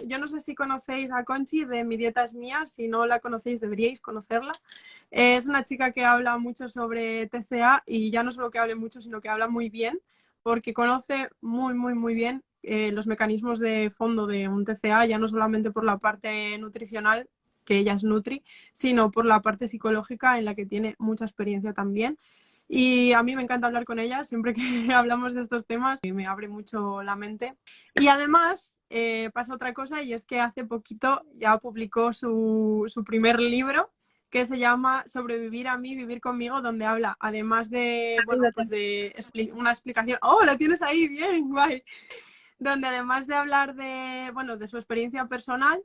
yo no sé si conocéis a Conchi de Mi Dieta es Mía, si no la conocéis deberíais conocerla. Es una chica que habla mucho sobre TCA y ya no solo que hable mucho, sino que habla muy bien, porque conoce muy bien los mecanismos de fondo de un TCA, ya no solamente por la parte nutricional, que ella es Nutri, sino por la parte psicológica en la que tiene mucha experiencia también. Y a mí me encanta hablar con ella, siempre que hablamos de estos temas me abre mucho la mente. Y además pasa otra cosa y es que hace poquito ya publicó su primer libro que se llama Sobrevivir a mí, vivir conmigo, donde habla, además de, bueno, pues de una explicación. ¡Oh, la tienes ahí! Bien, bye. Donde además de hablar de, bueno, de su experiencia personal,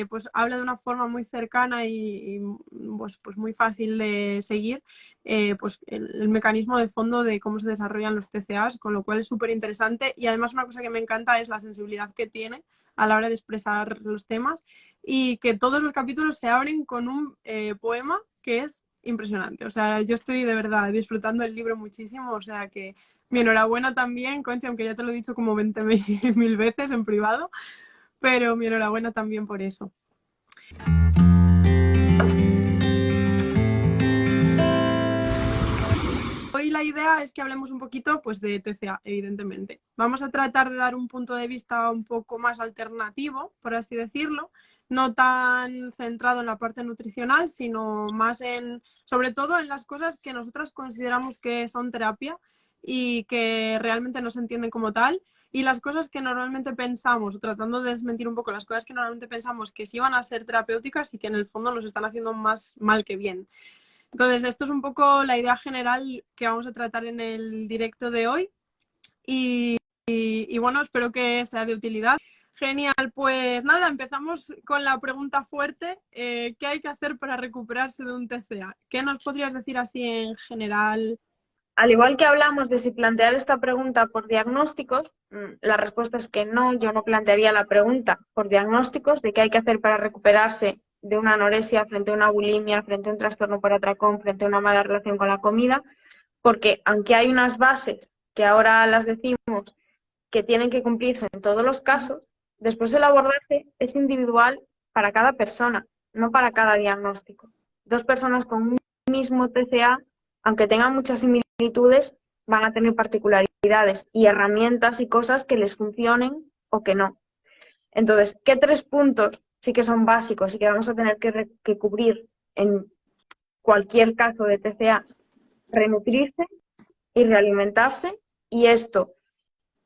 pues habla de una forma muy cercana y pues muy fácil de seguir pues el mecanismo de fondo de cómo se desarrollan los TCAs, con lo cual es súper interesante y además una cosa que me encanta es la sensibilidad que tiene a la hora de expresar los temas y que todos los capítulos se abren con un poema que es impresionante. O sea, yo estoy de verdad disfrutando el libro muchísimo, o sea que mi enhorabuena también, Conchi, aunque ya te lo he dicho como 20.000 veces en privado, pero mi enhorabuena también por eso. Hoy la idea es que hablemos un poquito pues, de TCA, evidentemente. Vamos a tratar de dar un punto de vista un poco más alternativo, por así decirlo, no tan centrado en la parte nutricional, sino más en, sobre todo en las cosas que nosotras consideramos que son terapia y que realmente no se entienden como tal, y las cosas que normalmente pensamos, tratando de desmentir un poco las cosas que normalmente pensamos que sí van a ser terapéuticas y que en el fondo nos están haciendo más mal que bien. Entonces, esto es un poco la idea general que vamos a tratar en el directo de hoy y bueno, espero que sea de utilidad. Genial, pues nada, empezamos con la pregunta fuerte. ¿Qué hay que hacer para recuperarse de un TCA? ¿Qué nos podrías decir así en general? Al igual que hablamos de si plantear esta pregunta por diagnósticos, la respuesta es que no, yo no plantearía la pregunta por diagnósticos de qué hay que hacer para recuperarse de una anorexia frente a una bulimia, frente a un trastorno por atracón, frente a una mala relación con la comida, porque aunque hay unas bases que ahora las decimos que tienen que cumplirse en todos los casos, después el abordaje es individual para cada persona, no para cada diagnóstico. Dos personas con un mismo TCA, aunque tengan muchas similitudes, van a tener particularidades y herramientas y cosas que les funcionen o que no. Entonces, ¿qué 3 puntos sí que son básicos y que vamos a tener que cubrir en cualquier caso de TCA? Renutrirse y realimentarse, y esto,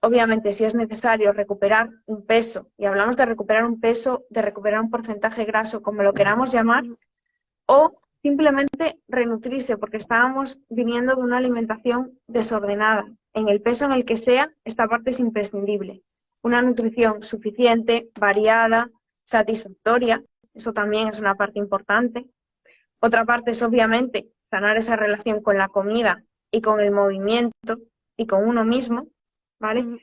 obviamente, si es necesario recuperar un peso, y hablamos de recuperar un peso, de recuperar un porcentaje graso, como lo queramos llamar, o simplemente renutrirse, porque estábamos viniendo de una alimentación desordenada. En el peso en el que sea, esta parte es imprescindible. Una nutrición suficiente, variada, satisfactoria, eso también es una parte importante. Otra parte es, obviamente, sanar esa relación con la comida y con el movimiento y con uno mismo, ¿vale?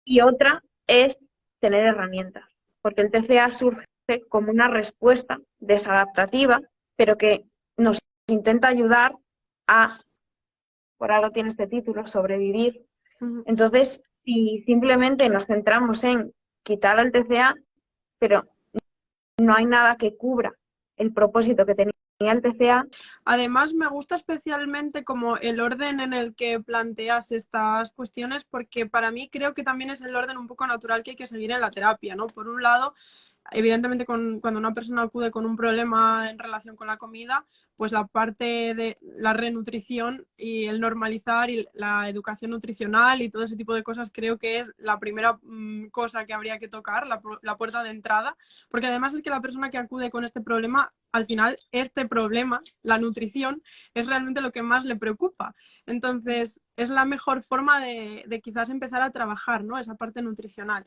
Y otra es tener herramientas, porque el TCA surge como una respuesta desadaptativa, pero que nos intenta ayudar a, por algo tiene este título, sobrevivir. Entonces, si simplemente nos centramos en quitar el TCA, pero no hay nada que cubra el propósito que tenía el TCA. Además, me gusta especialmente como el orden en el que planteas estas cuestiones, porque para mí creo que también es el orden un poco natural que hay que seguir en la terapia, ¿no? Por un lado, evidentemente cuando una persona acude con un problema en relación con la comida, pues la parte de la renutrición y el normalizar y la educación nutricional y todo ese tipo de cosas creo que es la primera cosa que habría que tocar, la puerta de entrada, porque además es que la persona que acude con este problema, al final este problema, la nutrición, es realmente lo que más le preocupa. Entonces es la mejor forma de quizás empezar a trabajar, ¿no? Esa parte nutricional.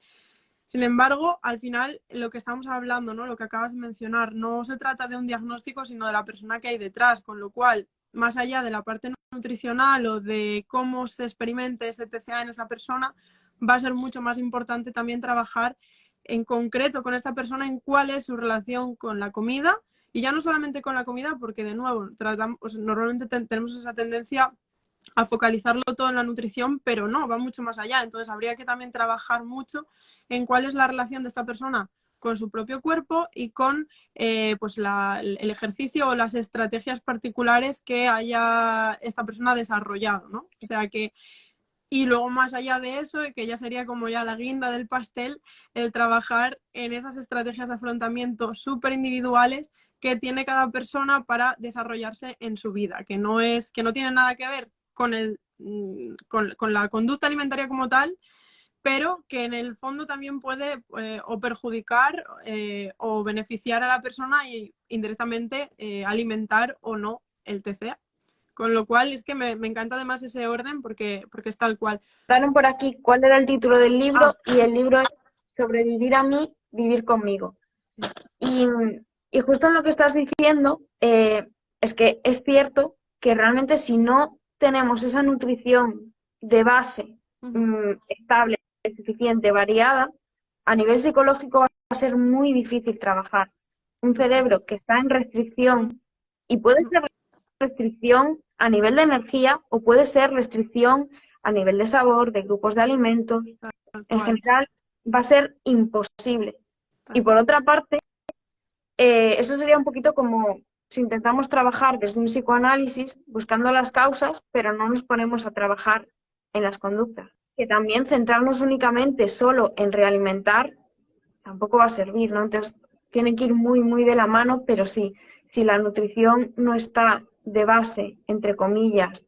Sin embargo, al final, lo que estamos hablando, ¿no? Lo que acabas de mencionar, no se trata de un diagnóstico, sino de la persona que hay detrás, con lo cual, más allá de la parte nutricional o de cómo se experimente ese TCA en esa persona, va a ser mucho más importante también trabajar en concreto con esta persona en cuál es su relación con la comida, y ya no solamente con la comida, porque de nuevo, normalmente tenemos esa tendencia a focalizarlo todo en la nutrición, pero no, va mucho más allá. Entonces habría que también trabajar mucho en cuál es la relación de esta persona con su propio cuerpo y con pues el ejercicio o las estrategias particulares que haya esta persona desarrollado, ¿no? O sea que, y luego más allá de eso, que ya sería como ya la guinda del pastel, el trabajar en esas estrategias de afrontamiento súper individuales que tiene cada persona para desarrollarse en su vida, que no tiene nada que ver con la conducta alimentaria como tal, pero que en el fondo también puede o perjudicar o beneficiar a la persona y indirectamente alimentar o no el TCA. Con lo cual es que me encanta además ese orden porque es tal cual. Daron por aquí cuál era el título del libro Ah, y el libro es Sobrevivir a mí, vivir conmigo. Y, y justo en lo que estás diciendo, es que es cierto que realmente si no tenemos esa nutrición de base estable, suficiente, variada, a nivel psicológico va a ser muy difícil trabajar. Un cerebro que está en restricción, y puede ser restricción a nivel de energía o puede ser restricción a nivel de sabor, de grupos de alimentos, tal en cual, general va a ser imposible. Y tal por cual. otra parte, eso sería un poquito como si intentamos trabajar desde un psicoanálisis buscando las causas, pero no nos ponemos a trabajar en las conductas. Que también centrarnos únicamente solo en realimentar tampoco va a servir, ¿no? Entonces, tiene que ir muy, muy de la mano, pero sí, si la nutrición no está de base, entre comillas,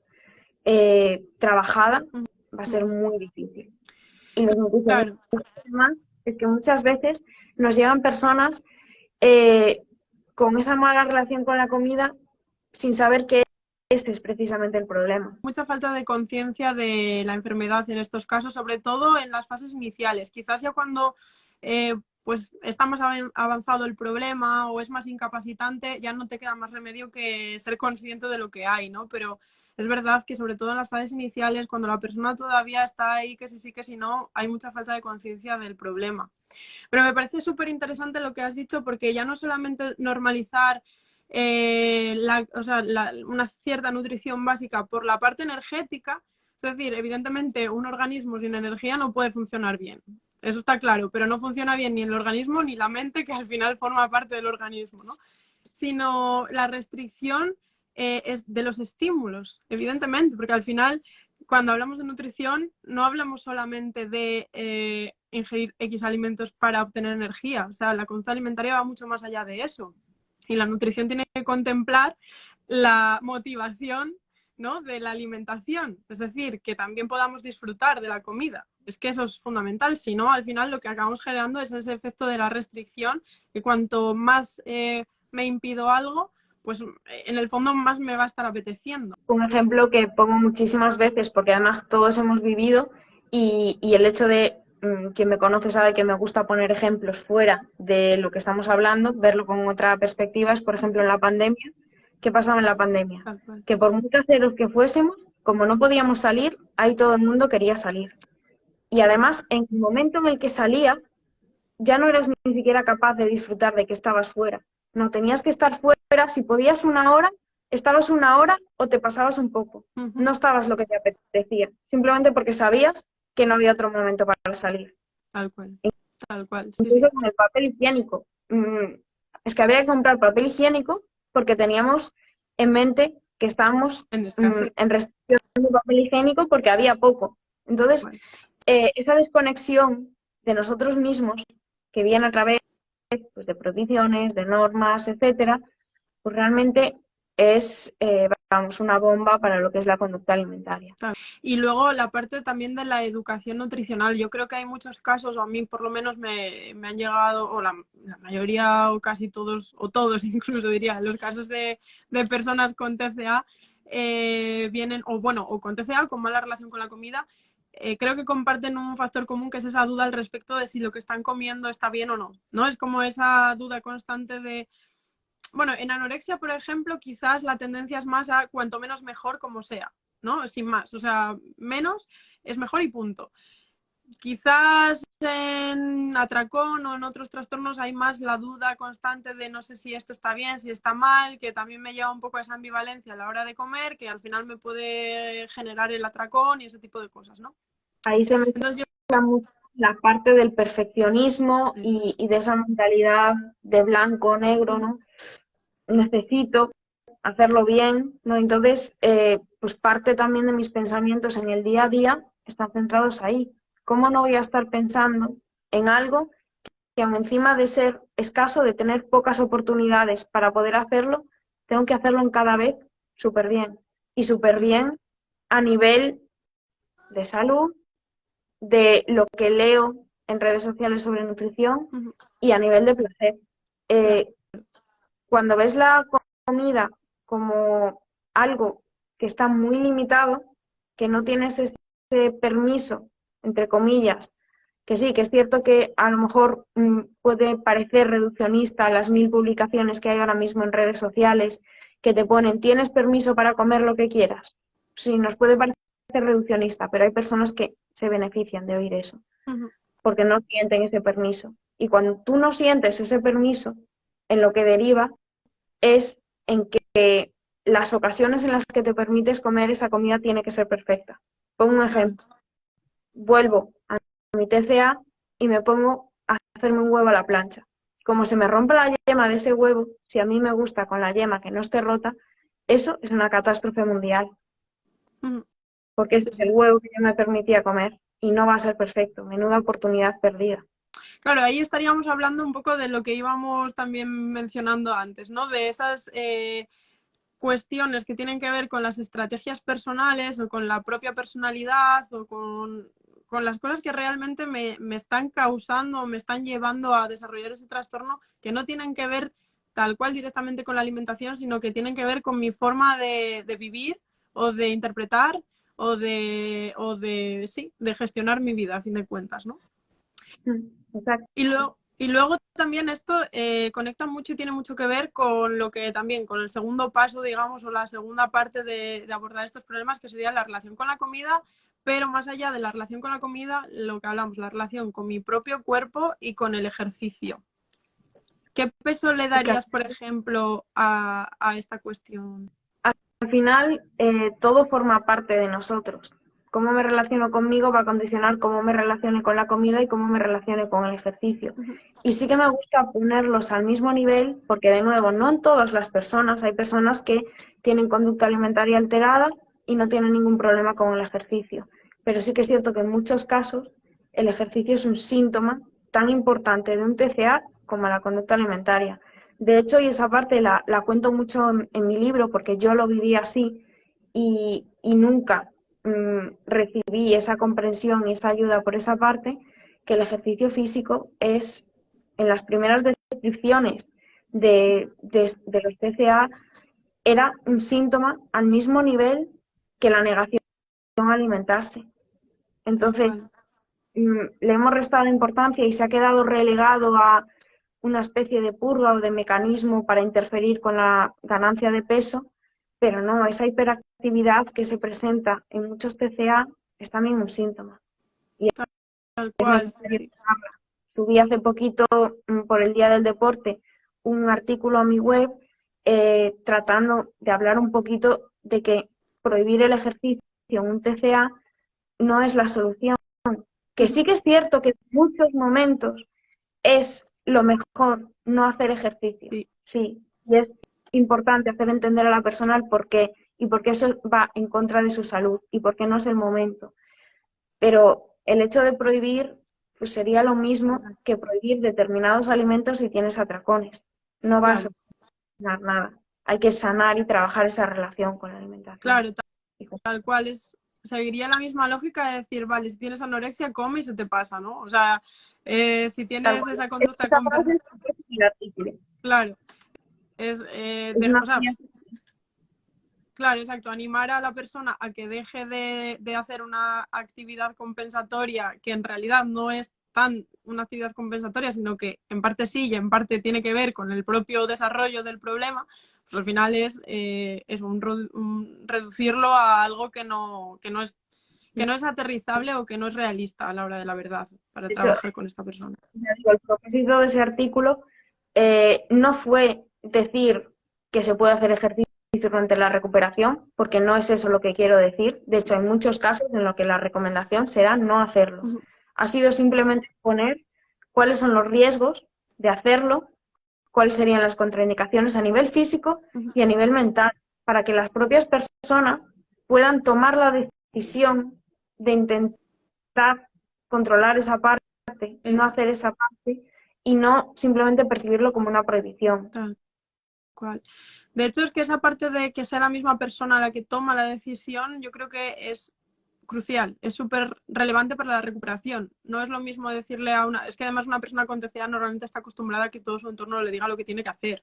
trabajada, va a ser muy difícil. Y los nutricionistas, Claro. además, es que muchas veces nos llegan personas eh, con esa mala relación con la comida sin saber que este es precisamente el problema. Mucha falta de conciencia de la enfermedad en estos casos, sobre todo en las fases iniciales. Quizás ya cuando pues estamos avanzado el problema o es más incapacitante, ya no te queda más remedio que ser consciente de lo que hay, ¿no? Pero es verdad que sobre todo en las fases iniciales, cuando la persona todavía está ahí, que sí, que si no, hay mucha falta de conciencia del problema. Pero me parece súper interesante lo que has dicho porque ya no solamente normalizar una cierta nutrición básica por la parte energética, es decir, evidentemente un organismo sin energía no puede funcionar bien. Eso está claro, pero no funciona bien ni el organismo ni la mente, que al final forma parte del organismo, ¿no? Sino la restricción es de los estímulos, evidentemente, porque al final, cuando hablamos de nutrición, no hablamos solamente de ingerir X alimentos para obtener energía, o sea, la conducta alimentaria va mucho más allá de eso. Y la nutrición tiene que contemplar la motivación, ¿no?, de la alimentación, es decir, que también podamos disfrutar de la comida. Es que eso es fundamental, si no, al final lo que acabamos generando es ese efecto de la restricción, que cuanto más me impido algo, pues en el fondo más me va a estar apeteciendo. Un ejemplo que pongo muchísimas veces, porque además todos hemos vivido, y el hecho de quien me conoce sabe que me gusta poner ejemplos fuera de lo que estamos hablando, verlo con otra perspectiva, es por ejemplo en la pandemia. ¿Qué pasaba en la pandemia? Tal cual. Que por muy caseros que fuésemos, como no podíamos salir, ahí todo el mundo quería salir. Y además, en el momento en el que salía, ya no eras ni siquiera capaz de disfrutar de que estabas fuera. No, tenías que estar fuera, si podías una hora, estabas una hora o te pasabas un poco. No estabas lo que te apetecía, simplemente porque sabías que no había otro momento para salir. Tal cual, tal cual, sí, sí. Incluso con el papel higiénico. Es que había que comprar papel higiénico porque teníamos en mente que estábamos En escasez. en restricción de papel higiénico porque había poco. Entonces, Bueno. esa desconexión de nosotros mismos, que viene a través pues, de prohibiciones, de normas, etcétera, pues realmente es una bomba para lo que es la conducta alimentaria. Y luego la parte también de la educación nutricional. Yo creo que hay muchos casos, o a mí por lo menos me han llegado, o la mayoría o casi todos, o todos incluso diría, los casos de personas con TCA vienen, o bueno, o con TCA, con mala relación con la comida. Creo que comparten un factor común que es esa duda al respecto de si lo que están comiendo está bien o no, ¿no? Es como esa duda constante de, bueno, en anorexia, por ejemplo, quizás la tendencia es más a cuanto menos mejor como sea, ¿no? Sin más, o sea, menos es mejor y punto. quizás en atracón o en otros trastornos hay más la duda constante de no sé si esto está bien, si está mal, que también me lleva un poco a esa ambivalencia a la hora de comer, que al final me puede generar el atracón y ese tipo de cosas, ¿no? Ahí se Entonces yo... mezcla mucho la parte del perfeccionismo Eso es. y de esa mentalidad de blanco, negro, ¿no? Necesito hacerlo bien, ¿no? Entonces, pues parte también de mis pensamientos en el día a día están centrados ahí. ¿Cómo no voy a estar pensando en algo que aun encima de ser escaso, de tener pocas oportunidades para poder hacerlo, tengo que hacerlo en cada vez súper bien? Y súper Eso es. bien a nivel de salud, de lo que leo en redes sociales sobre nutrición Ujú. y a nivel de placer. Claro. Eh, Cuando ves la comida como algo que está muy limitado, que no tienes ese permiso, entre comillas, que sí, que es cierto que a lo mejor puede parecer reduccionista las 1000 publicaciones que hay ahora mismo en redes sociales que te ponen, tienes permiso para comer lo que quieras. Sí, nos puede parecer reduccionista, pero hay personas que se benefician de oír eso, Ujú. porque no sienten ese permiso. Y cuando tú no sientes ese permiso, en lo que deriva es en que las ocasiones en las que te permites comer esa comida tiene que ser perfecta. Pongo un Claro. ejemplo. Vuelvo a mi TCA y me pongo a hacerme un huevo a la plancha. Como se me rompe la yema de ese huevo, si a mí me gusta con la yema que no esté rota, eso es una catástrofe mundial, Ujú. porque ese Sí, es el sí. huevo que yo me permitía comer y no va a ser perfecto. Menuda oportunidad perdida. Claro, ahí estaríamos hablando un poco de lo que íbamos también mencionando antes, ¿no? De esas cuestiones que tienen que ver con las estrategias personales o con la propia personalidad o con las cosas que realmente me están causando o me están llevando a desarrollar ese trastorno, que no tienen que ver tal cual directamente con la alimentación, sino que tienen que ver con mi forma de vivir o de interpretar sí, de gestionar mi vida, a fin de cuentas, ¿no? Exacto. Y luego también esto conecta mucho y tiene mucho que ver con lo que también, con el segundo paso, digamos, o la segunda parte de abordar estos problemas, que sería la relación con la comida, pero más allá de la relación con la comida, lo que hablamos, la relación con mi propio cuerpo y con el ejercicio. ¿Qué peso le Porque darías, por ejemplo, a esta cuestión? al final, todo forma parte de nosotros. Cómo me relaciono conmigo va a condicionar cómo me relacione con la comida y cómo me relacione con el ejercicio. Ujú. Y sí que me gusta ponerlos al mismo nivel, porque de nuevo, no en todas las personas, hay personas que tienen conducta alimentaria alterada y no tienen ningún problema con el ejercicio. Pero sí que es cierto que en muchos casos el ejercicio es un síntoma tan importante de un TCA como la conducta alimentaria. De hecho, y esa parte la cuento mucho en mi libro porque yo lo viví así y nunca recibí esa comprensión y esa ayuda por esa parte, que el ejercicio físico es, en las primeras descripciones de los TCA, era un síntoma al mismo nivel que la negación a alimentarse. Tal Entonces, cual. le hemos restado importancia y se ha quedado relegado a una especie de purga o de mecanismo para interferir con la ganancia de peso, pero no, esa hiperactividad que se presenta en muchos TCA es también un síntoma y Tal es cual, sí, necesario sí. tratarla. Subí hace poquito, por el Día del Deporte, un artículo a mi web tratando de hablar un poquito de que prohibir el ejercicio en un TCA no es la solución. Que sí Ujú. que es cierto que en muchos momentos es lo mejor no hacer ejercicio, Sí, sí, y es importante hacer entender a la persona el por qué y por qué eso va en contra de su salud y por qué no es el momento. Pero el hecho de prohibir pues sería lo mismo exacto. que prohibir determinados alimentos si tienes atracones. No va a Claro, solucionar nada. Hay que sanar y trabajar esa relación con la alimentación. claro, tal cual es, seguiría la misma lógica de decir, vale, si tienes anorexia, come y se te pasa, ¿no? O sea, si Tal tienes cual. esa conducta Esta frase compensatória, es el artículo. claro, Es una o sea, claro, exacto, animar a la persona a que deje de hacer una actividad compensatoria que en realidad no es tan una actividad compensatoria, sino que en parte sí y en parte tiene que ver con el propio desarrollo del problema, pues al final es un reducirlo a algo que no es que no es aterrizable o que no es realista a la hora de la verdad para De hecho, trabajar con esta persona. ya digo, el propósito de ese artículo no fue decir que se puede hacer ejercicio durante la recuperación, porque no es eso lo que quiero decir. De hecho, hay muchos casos en los que la recomendación será no hacerlo. Ha sido simplemente poner cuáles son los riesgos de hacerlo, cuáles serían las contraindicaciones a nivel físico y a nivel mental, para que las propias personas puedan tomar la decisión de intentar controlar esa parte, no hacer esa parte y no simplemente percibirlo como una prohibición. Tal cual. De hecho, es que esa parte de que sea la misma persona la que toma la decisión, yo creo que es crucial, es súper relevante para la recuperación. No es lo mismo decirle a una... Es que además una persona con TCA normalmente está acostumbrada a que todo su entorno le diga lo que tiene que hacer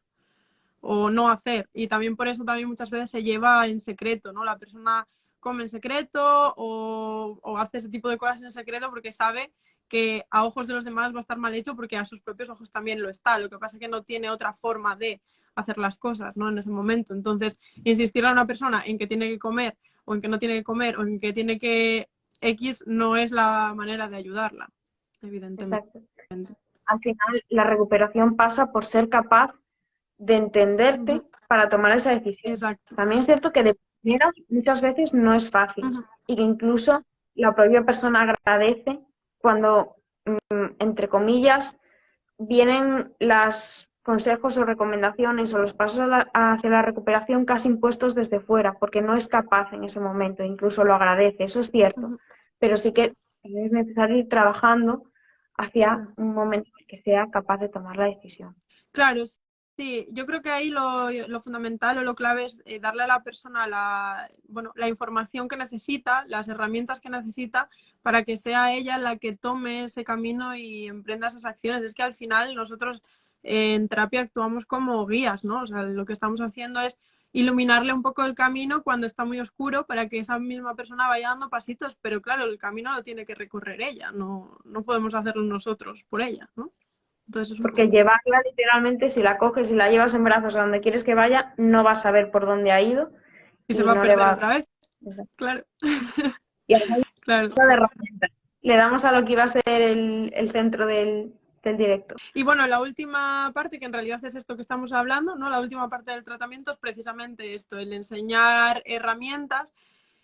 o no hacer. Y también por eso también muchas veces se lleva en secreto, ¿no? La persona come en secreto o hace ese tipo de cosas en secreto porque sabe que a ojos de los demás va a estar mal hecho porque a sus propios ojos también lo está. Lo que pasa es que no tiene otra forma de hacer las cosas, ¿no? En ese momento. Entonces, insistir a una persona en que tiene que comer o en que no tiene que comer o en que tiene que X no es la manera de ayudarla, evidentemente. Exacto. Al final, la recuperación pasa por ser capaz de entenderte para tomar esa decisión. Exacto. También es cierto que de primera muchas veces no es fácil y que incluso la propia persona agradece cuando, entre comillas, vienen los consejos o recomendaciones o los pasos hacia la recuperación casi impuestos desde fuera, porque no es capaz en ese momento, incluso lo agradece, eso es cierto, pero sí que es necesario ir trabajando hacia un momento en que sea capaz de tomar la decisión. Claro, sí, yo creo que ahí lo fundamental o lo clave es darle a la persona la información que necesita, las herramientas que necesita para que sea ella la que tome ese camino y emprenda esas acciones. Es que al final nosotros en terapia actuamos como guías, ¿no? O sea, lo que estamos haciendo es iluminarle un poco el camino cuando está muy oscuro para que esa misma persona vaya dando pasitos, pero claro, el camino lo tiene que recorrer ella, no podemos hacerlo nosotros por ella, ¿no? Entonces, porque llevarla literalmente, si la coges y la llevas en brazos a donde quieres que vaya, no vas a saber por dónde ha ido y se va a perder otra vez. Claro. Y además, claro. De herramientas. Le damos a lo que iba a ser el centro del directo. Y bueno, la última parte, que en realidad es esto que estamos hablando, ¿no? La última parte del tratamiento es precisamente esto, el enseñar herramientas,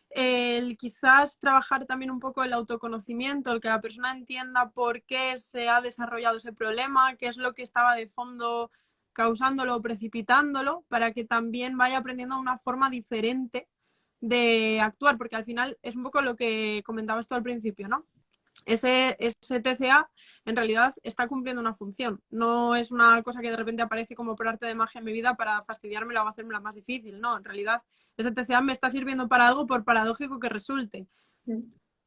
el quizás trabajar también un poco el autoconocimiento, el que la persona entienda por qué se ha desarrollado ese problema, qué es lo que estaba de fondo causándolo o precipitándolo, para que también vaya aprendiendo una forma diferente de actuar, porque al final es un poco lo que comentabas tú al principio, ¿no? Ese TCA en realidad está cumpliendo una función, no es una cosa que de repente aparece como por arte de magia en mi vida para fastidiármela o hacérmela más difícil, no, en realidad ese TCA me está sirviendo para algo por paradójico que resulte.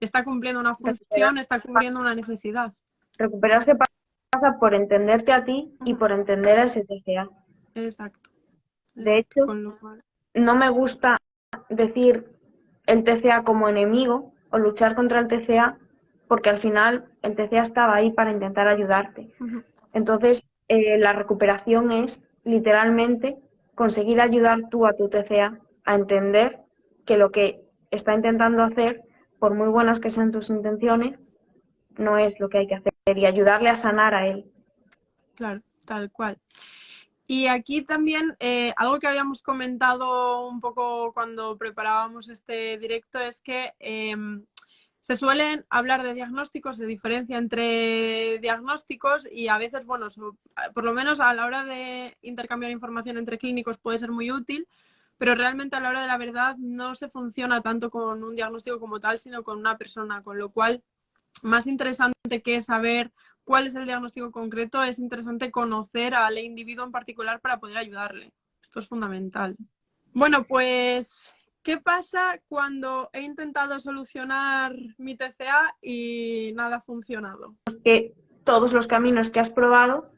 Está cumpliendo una función, está cubriendo una necesidad. Recuperarse pasa por entenderte a ti y por entender a ese TCA. Exacto. De hecho, no me gusta decir el TCA como enemigo o luchar contra el TCA, porque al final el TCA estaba ahí para intentar ayudarte. Entonces, la recuperación es literalmente conseguir ayudar tú a tu TCA a entender que lo que está intentando hacer, por muy buenas que sean tus intenciones, no es lo que hay que hacer y ayudarle a sanar a él. Claro, tal cual. Y aquí también algo que habíamos comentado un poco cuando preparábamos este directo es que se suelen hablar de diagnósticos, se diferencia entre diagnósticos y a veces, bueno, por lo menos a la hora de intercambiar información entre clínicos puede ser muy útil, pero realmente a la hora de la verdad no se funciona tanto con un diagnóstico como tal, sino con una persona, con lo cual más interesante que saber cuál es el diagnóstico concreto, es interesante conocer al individuo en particular para poder ayudarle. Esto es fundamental. Bueno, pues, ¿qué pasa cuando he intentado solucionar mi TCA y nada ha funcionado? Que todos los caminos que has probado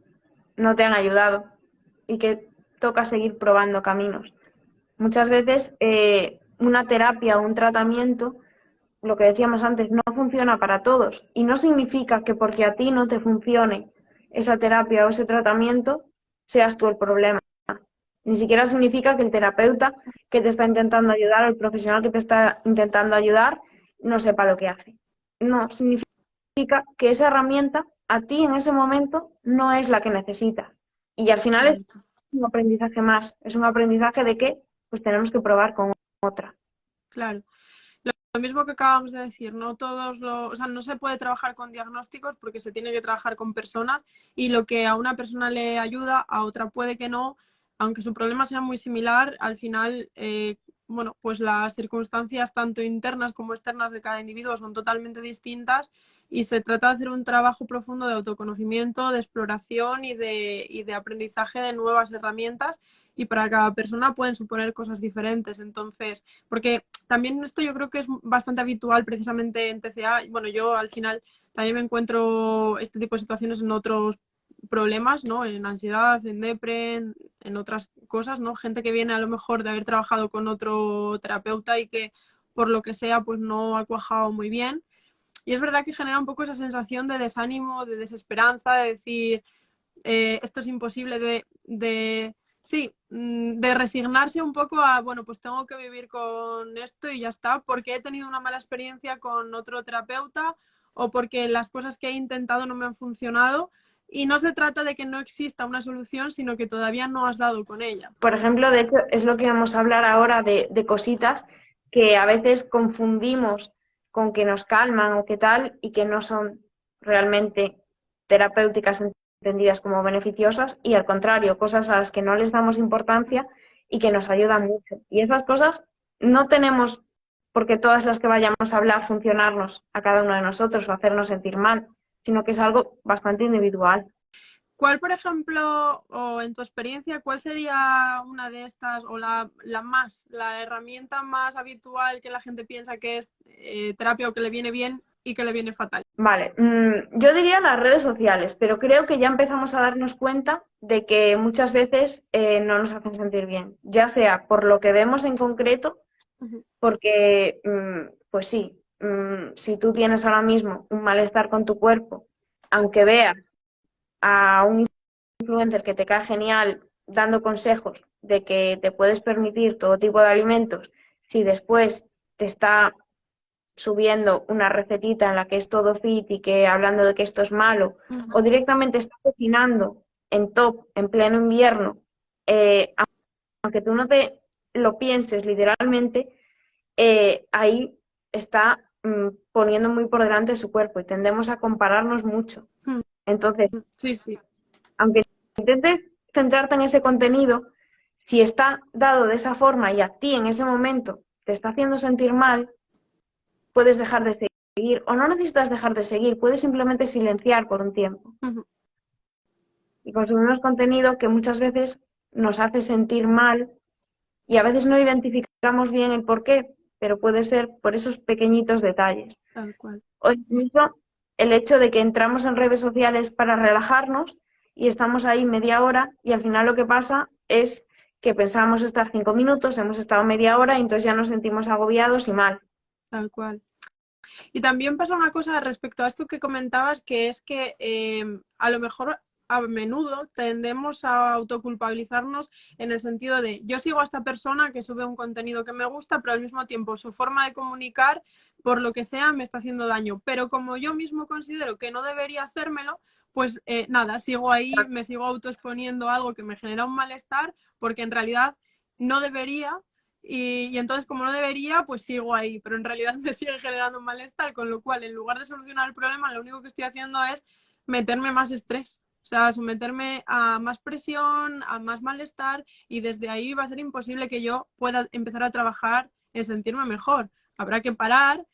no te han ayudado y que toca seguir probando caminos. Muchas veces una terapia o un tratamiento, lo que decíamos antes, no funciona para todos y no significa que porque a ti no te funcione esa terapia o ese tratamiento seas tú el problema. Ni siquiera significa que el terapeuta que te está intentando ayudar o el profesional que te está intentando ayudar no sepa lo que hace. No, significa que esa herramienta a ti en ese momento no es la que necesitas. Y al final es Cierto. un aprendizaje más, es un aprendizaje de que pues tenemos que probar con otra. Claro. Lo mismo que acabamos de decir, no todos o sea, no se puede trabajar con diagnósticos porque se tiene que trabajar con personas y lo que a una persona le ayuda, a otra puede que no, aunque su problema sea muy similar, al final, bueno, pues las circunstancias tanto internas como externas de cada individuo son totalmente distintas y se trata de hacer un trabajo profundo de autoconocimiento, de exploración y de aprendizaje de nuevas herramientas y para cada persona pueden suponer cosas diferentes. Entonces, porque también esto yo creo que es bastante habitual precisamente en TCA. Bueno, yo al final también me encuentro este tipo de situaciones en otros problemas, ¿no? En ansiedad, en depre, en otras cosas, ¿no? Gente que viene a lo mejor de haber trabajado con otro terapeuta y que por lo que sea pues no ha cuajado muy bien. Y es verdad que genera un poco esa sensación de desánimo, de desesperanza, de decir, esto es imposible, sí, de resignarse un poco a, bueno, pues tengo que vivir con esto y ya está, porque he tenido una mala experiencia con otro terapeuta o porque las cosas que he intentado no me han funcionado. Y no se trata de que no exista una solución, sino que todavía no has dado con ella. Por ejemplo, de hecho, es lo que vamos a hablar ahora de cositas que a veces confundimos con que nos calman o qué tal y que no son realmente terapéuticas entendidas como beneficiosas y al contrario, cosas a las que no les damos importancia y que nos ayudan mucho. Y esas cosas no tenemos porque todas las que vayamos a hablar funcionarnos a cada uno de nosotros o hacernos sentir mal, sino que es algo bastante individual. ¿Cuál, por ejemplo, o en tu experiencia, cuál sería una de estas o la herramienta más habitual que la gente piensa que es terapia o que le viene bien y que le viene fatal? Vale, yo diría las redes sociales, pero creo que ya empezamos a darnos cuenta de que muchas veces no nos hacen sentir bien, ya sea por lo que vemos en concreto, Uh-huh. porque, pues sí, si tú tienes ahora mismo un malestar con tu cuerpo, aunque veas a un influencer que te cae genial dando consejos de que te puedes permitir todo tipo de alimentos, si después te está subiendo una recetita en la que es todo fit y que hablando de que esto es malo, o directamente está cocinando en top, en pleno invierno, eh, aunque tú no te lo pienses literalmente, ahí está poniendo muy por delante su cuerpo y tendemos a compararnos mucho. Entonces, Sí, sí. aunque intentes centrarte en ese contenido, si está dado de esa forma y a ti en ese momento te está haciendo sentir mal, puedes dejar de seguir o no necesitas dejar de seguir, puedes simplemente silenciar por un tiempo. Uh-huh. Y consumimos contenido que muchas veces nos hace sentir mal y a veces no identificamos bien el por qué, pero puede ser por esos pequeñitos detalles. Tal cual. O incluso el hecho de que entramos en redes sociales para relajarnos y estamos ahí media hora y al final lo que pasa es que pensábamos estar 5 minutos, hemos estado media hora y entonces ya nos sentimos agobiados y mal. Tal cual. Y también pasa una cosa respecto a esto que comentabas, que es que a lo mejor a menudo tendemos a autoculpabilizarnos en el sentido de yo sigo a esta persona que sube un contenido que me gusta, pero al mismo tiempo su forma de comunicar, por lo que sea, me está haciendo daño. Pero como yo mismo considero que no debería hacérmelo, pues nada, sigo ahí, me sigo autoexponiendo a algo que me genera un malestar, porque en realidad no debería. Y entonces, como no debería, pues sigo ahí, pero en realidad me sigue generando un malestar, con lo cual, en lugar de solucionar el problema, lo único que estoy haciendo es meterme más estrés. O sea, someterme a más presión, a más malestar, y desde ahí va a ser imposible que yo pueda empezar a trabajar en sentirme mejor. Habrá que parar,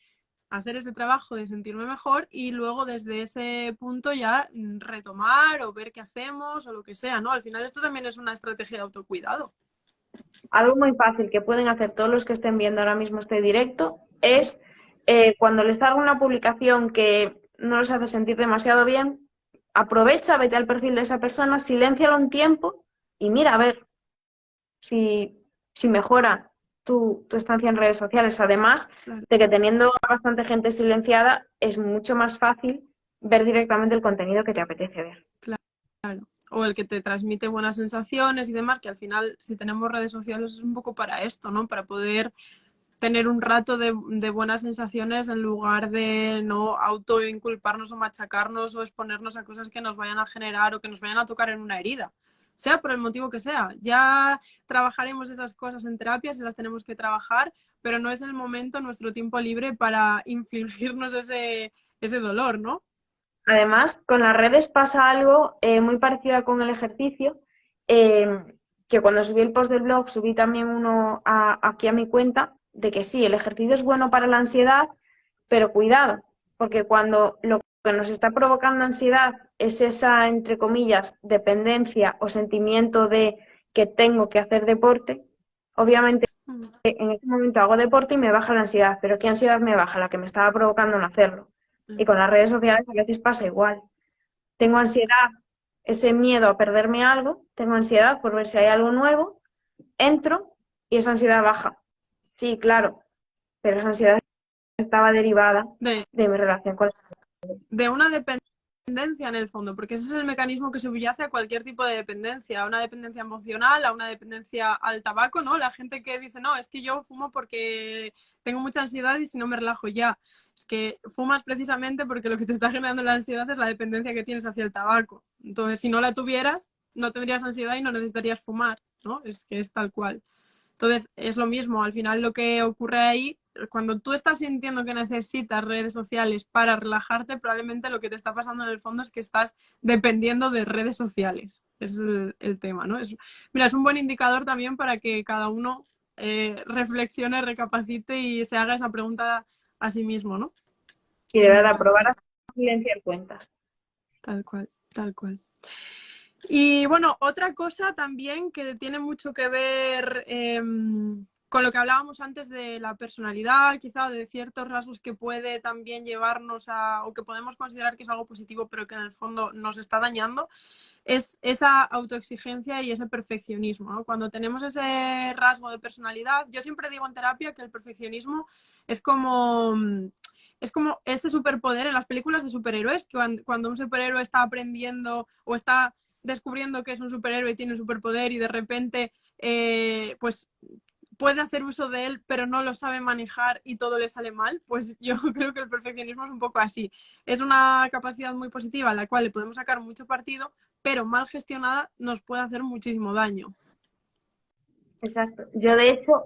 hacer ese trabajo de sentirme mejor y luego desde ese punto ya retomar o ver qué hacemos o lo que sea, ¿no? Al final esto también es una estrategia de autocuidado. Algo muy fácil que pueden hacer todos los que estén viendo ahora mismo este directo es cuando les salga una publicación que no les hace sentir demasiado bien, aprovecha, vete al perfil de esa persona, siléncialo un tiempo y mira a ver si mejora tu estancia en redes sociales. Además Claro. de que teniendo a bastante gente silenciada es mucho más fácil ver directamente el contenido que te apetece ver. Claro. O el que te transmite buenas sensaciones y demás, que al final, si tenemos redes sociales, es un poco para esto, ¿no? Para poder tener un rato de buenas sensaciones en lugar de no autoinculparnos o machacarnos o exponernos a cosas que nos vayan a generar o que nos vayan a tocar en una herida, sea por el motivo que sea. Ya trabajaremos esas cosas en terapia si las tenemos que trabajar, pero no es el momento, nuestro tiempo libre, para infligirnos ese dolor, ¿no? Además, con las redes pasa algo muy parecido con el ejercicio, que cuando subí el post del blog subí también uno aquí a mi cuenta, de que sí, el ejercicio es bueno para la ansiedad, pero cuidado, porque cuando lo que nos está provocando ansiedad es esa, entre comillas, dependencia o sentimiento de que tengo que hacer deporte, obviamente en ese momento hago deporte y me baja la ansiedad, pero ¿qué ansiedad me baja? La que me estaba provocando no hacerlo. Y con las redes sociales a veces pasa igual. Tengo ansiedad, ese miedo a perderme algo, tengo ansiedad por ver si hay algo nuevo, entro y esa ansiedad baja. Sí, claro, pero esa ansiedad estaba derivada De, de mi relación con de una dependencia en el fondo, porque ese es el mecanismo que subyace a cualquier tipo de dependencia, a una dependencia emocional, a una dependencia al tabaco, ¿no? La gente que dice, no, es que yo fumo porque tengo mucha ansiedad y si no me relajo ya. Es que fumas precisamente porque lo que te está generando la ansiedad es la dependencia que tienes hacia el tabaco. Entonces, si no la tuvieras, no tendrías ansiedad y no necesitarías fumar, ¿no? Es que es tal cual. Entonces, es lo mismo, al final lo que ocurre ahí, cuando tú estás sintiendo que necesitas redes sociales para relajarte, probablemente lo que te está pasando en el fondo es que estás dependiendo de redes sociales. Ese es el tema, ¿no? Mira, es un buen indicador también para que cada uno reflexione, recapacite y se haga esa pregunta a sí mismo, ¿no? y de verdad probar a silenciar cuentas. Tal cual, tal cual. Y bueno, otra cosa también que tiene mucho que ver con lo que hablábamos antes de la personalidad, quizá de ciertos rasgos que puede también llevarnos a, o que podemos considerar que es algo positivo, pero que en el fondo nos está dañando, es esa autoexigencia y ese perfeccionismo, ¿no? Cuando tenemos ese rasgo de personalidad, yo siempre digo en terapia que el perfeccionismo es como... Es como ese superpoder en las películas de superhéroes, que cuando un superhéroe está aprendiendo o está descubriendo que es un superhéroe y tiene un superpoder y de repente pues puede hacer uso de él pero no lo sabe manejar y todo le sale mal, pues yo creo que el perfeccionismo es un poco así. Es una capacidad muy positiva a la cual le podemos sacar mucho partido, pero mal gestionada nos puede hacer muchísimo daño. Exacto. Yo, de hecho,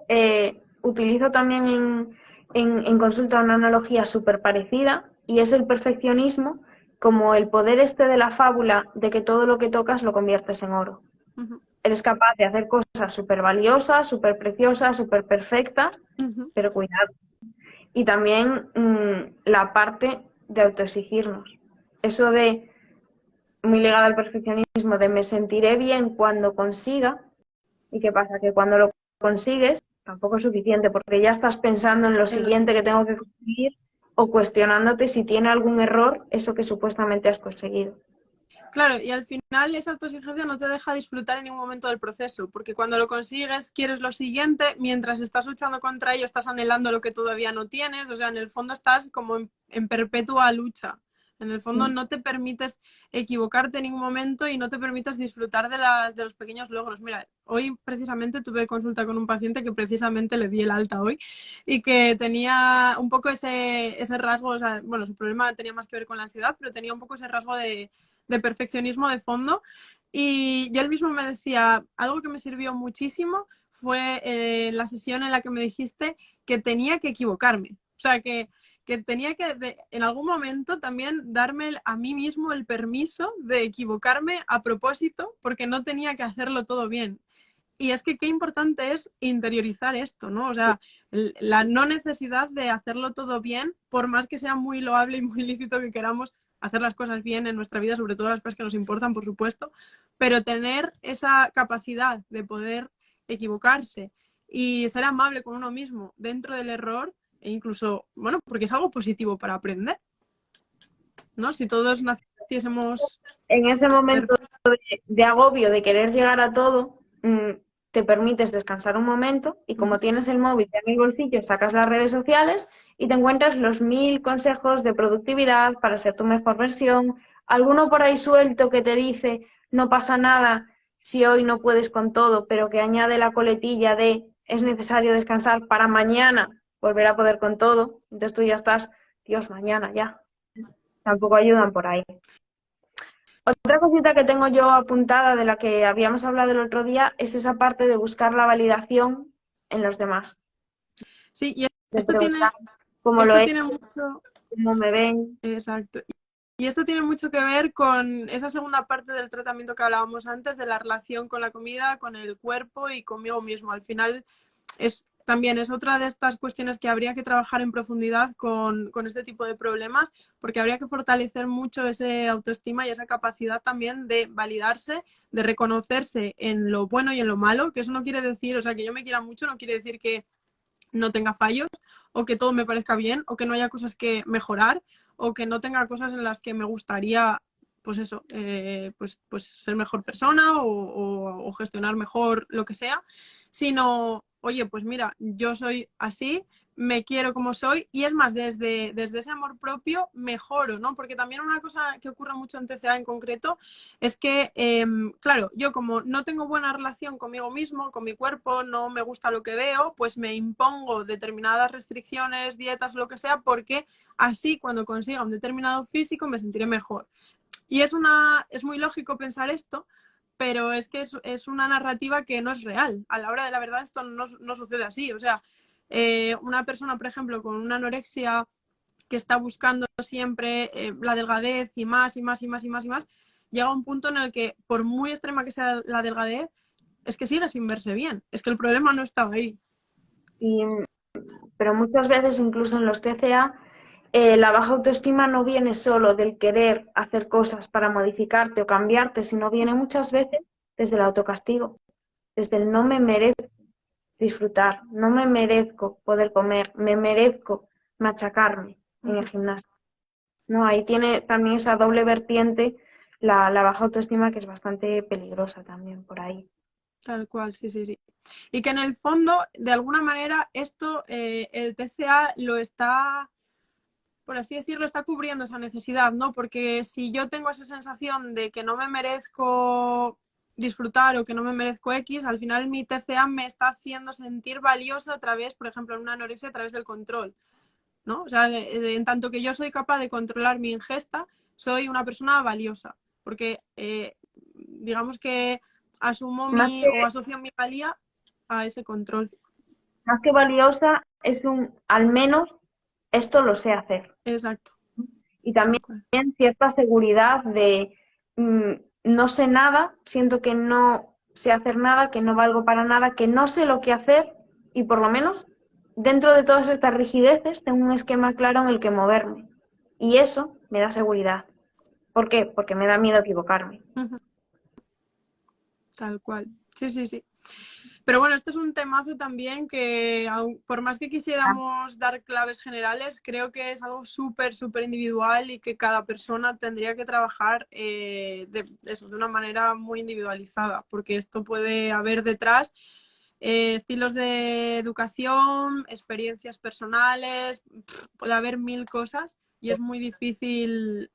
utilizo también en consulta una analogía súper parecida y es el perfeccionismo como el poder este de la fábula de que todo lo que tocas lo conviertes en oro. Uh-huh. Eres capaz de hacer cosas súper valiosas, súper preciosas, súper perfectas, Uh-huh. pero cuidado. Y también la parte de autoexigirnos. Eso de, muy ligado al perfeccionismo, de me sentiré bien cuando consiga. ¿Y qué pasa? Que cuando lo consigues tampoco es suficiente porque ya estás pensando en lo siguiente que tengo que conseguir o cuestionándote si tiene algún error eso que supuestamente has conseguido. Claro, y al final esa autoexigencia no te deja disfrutar en ningún momento del proceso, porque cuando lo consigues quieres lo siguiente, mientras estás luchando contra ello estás anhelando lo que todavía no tienes, o sea, en el fondo estás como en perpetua lucha. En el fondo no te permites equivocarte en ningún momento y no te permites disfrutar de los pequeños logros. Mira, hoy precisamente tuve consulta con un paciente que precisamente le di el alta hoy y que tenía un poco ese rasgo, o sea, bueno, su problema tenía más que ver con la ansiedad, pero tenía un poco ese rasgo de perfeccionismo de fondo. Y yo él mismo me decía, algo que me sirvió muchísimo fue la sesión en la que me dijiste que tenía que equivocarme. O sea, que tenía que en algún momento también darme a mí mismo el permiso de equivocarme a propósito porque no tenía que hacerlo todo bien. Y es que qué importante es interiorizar esto, ¿no? O sea, la no necesidad de hacerlo todo bien, por más que sea muy loable y muy lícito que queramos hacer las cosas bien en nuestra vida, sobre todo las cosas que nos importan, por supuesto, pero tener esa capacidad de poder equivocarse y ser amable con uno mismo dentro del error, e incluso, bueno, porque es algo positivo para aprender, ¿no? Si todos naciésemos... En ese momento de agobio, de querer llegar a todo, te permites descansar un momento y como tienes el móvil en el bolsillo, sacas las redes sociales y te encuentras los 1000 consejos de productividad para ser tu mejor versión. Alguno por ahí suelto que te dice, no pasa nada si hoy no puedes con todo, pero que añade la coletilla de es necesario descansar para mañana volver a poder con todo. Entonces tú ya estás, Dios, mañana ya. Tampoco ayudan por ahí. Otra cosita que tengo yo apuntada de la que habíamos hablado el otro día es esa parte de buscar la validación en los demás. Sí, y De preguntar cómo lo esto es, tiene mucho, cómo me ven. exacto. Y esto tiene mucho que ver con esa segunda parte del tratamiento que hablábamos antes, de la relación con la comida, con el cuerpo y conmigo mismo. Al final también es otra de estas cuestiones que habría que trabajar en profundidad con este tipo de problemas, porque habría que fortalecer mucho ese autoestima y esa capacidad también de validarse, de reconocerse en lo bueno y en lo malo, que eso no quiere decir, o sea, que yo me quiera mucho no quiere decir que no tenga fallos o que todo me parezca bien o que no haya cosas que mejorar o que no tenga cosas en las que me gustaría pues eso, pues ser mejor persona o gestionar mejor lo que sea, sino, oye, pues mira, yo soy así, me quiero como soy y es más, desde ese amor propio mejoro, ¿no? Porque también una cosa que ocurre mucho en TCA en concreto es que, claro, yo como no tengo buena relación conmigo mismo, con mi cuerpo, no me gusta lo que veo, pues me impongo determinadas restricciones, dietas, lo que sea, porque así cuando consiga un determinado físico me sentiré mejor. Y es muy lógico pensar esto, pero es que es una narrativa que no es real. A la hora de la verdad esto no sucede así. O sea, una persona, por ejemplo, con una anorexia que está buscando siempre la delgadez y más y más y más y más y más, llega a un punto en el que, por muy extrema que sea la delgadez, es que sigue sin verse bien. Es que el problema no estaba ahí. Y, pero muchas veces, incluso en los TCA, la baja autoestima no viene solo del querer hacer cosas para modificarte o cambiarte, sino viene muchas veces desde el autocastigo, desde el no me merezco disfrutar, no me merezco poder comer, me merezco machacarme en el gimnasio. No, ahí tiene también esa doble vertiente, la baja autoestima, que es bastante peligrosa también por ahí. Tal cual, sí, sí, sí. Y que en el fondo, de alguna manera, esto, el TCA lo está, por así decirlo, está cubriendo esa necesidad, ¿no? Porque si yo tengo esa sensación de que no me merezco disfrutar o que no me merezco X, al final mi TCA me está haciendo sentir valiosa a través, por ejemplo, en una anorexia, a través del control, ¿no? O sea, en tanto que yo soy capaz de controlar mi ingesta, soy una persona valiosa, porque digamos que asumo Más que, o asocio mi valía a ese control. más que valiosa, es al menos esto lo sé hacer. Exacto. Y Tal también cual. cierta seguridad de no sé nada, siento que no sé hacer nada, que no valgo para nada, que no sé lo que hacer y por lo menos dentro de todas estas rigideces tengo un esquema claro en el que moverme. Y eso me da seguridad. ¿Por qué? Porque me da miedo equivocarme. Tal cual. Sí, sí, sí. Pero bueno, esto es un temazo también que, por más que quisiéramos dar claves generales, creo que es algo súper, súper individual y que cada persona tendría que trabajar de una manera muy individualizada, porque esto puede haber detrás estilos de educación, experiencias personales, puede haber mil cosas y es muy difícil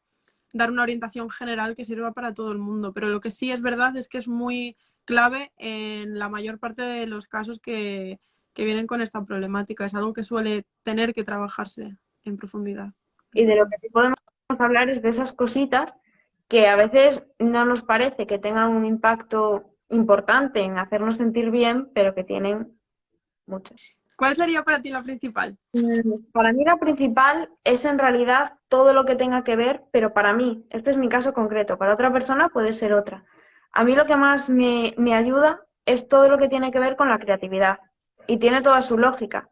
dar una orientación general que sirva para todo el mundo. Pero lo que sí es verdad es que es muy clave en la mayor parte de los casos que vienen con esta problemática. Es algo que suele tener que trabajarse en profundidad. Es Y de lo verdad. que sí podemos hablar es de esas cositas que a veces no nos parece que tengan un impacto importante en hacernos sentir bien, pero que tienen mucho. ¿Cuál sería para ti la principal? Para mí la principal es en realidad todo lo que tenga que ver, pero para mí, este es mi caso concreto, para otra persona puede ser otra. A mí lo que más me ayuda es todo lo que tiene que ver con la creatividad y tiene toda su lógica,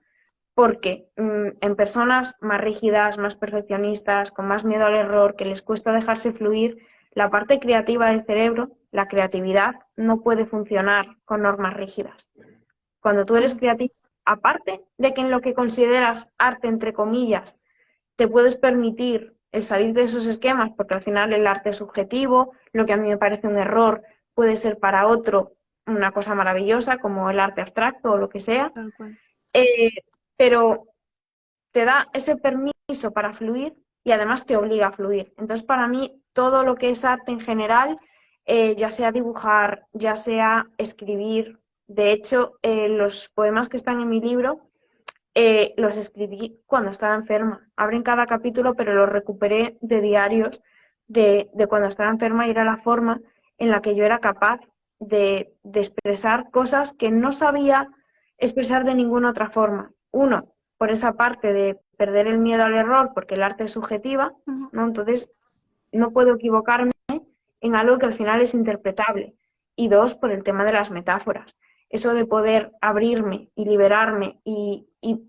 porque en personas más rígidas, más perfeccionistas, con más miedo al error, que les cuesta dejarse fluir, la parte creativa del cerebro, la creatividad, no puede funcionar con normas rígidas. Cuando tú eres creativo, aparte de que en lo que consideras arte, entre comillas, te puedes permitir el salir de esos esquemas, porque al final el arte es subjetivo, lo que a mí me parece un error puede ser para otro una cosa maravillosa, como el arte abstracto o lo que sea, Tal cual. eh, pero te da ese permiso para fluir y además te obliga a fluir. Entonces, para mí, todo lo que es arte en general, ya sea dibujar, ya sea escribir, de hecho, los poemas que están en mi libro los escribí cuando estaba enferma. Abren cada capítulo, pero los recuperé de diarios de cuando estaba enferma y era la forma en la que yo era capaz de expresar cosas que no sabía expresar de ninguna otra forma. Uno, por esa parte de perder el miedo al error, porque el arte es subjetiva, ¿no? Entonces, no puedo equivocarme en algo que al final es interpretable. Y dos, por el tema de las metáforas. Eso de poder abrirme y liberarme y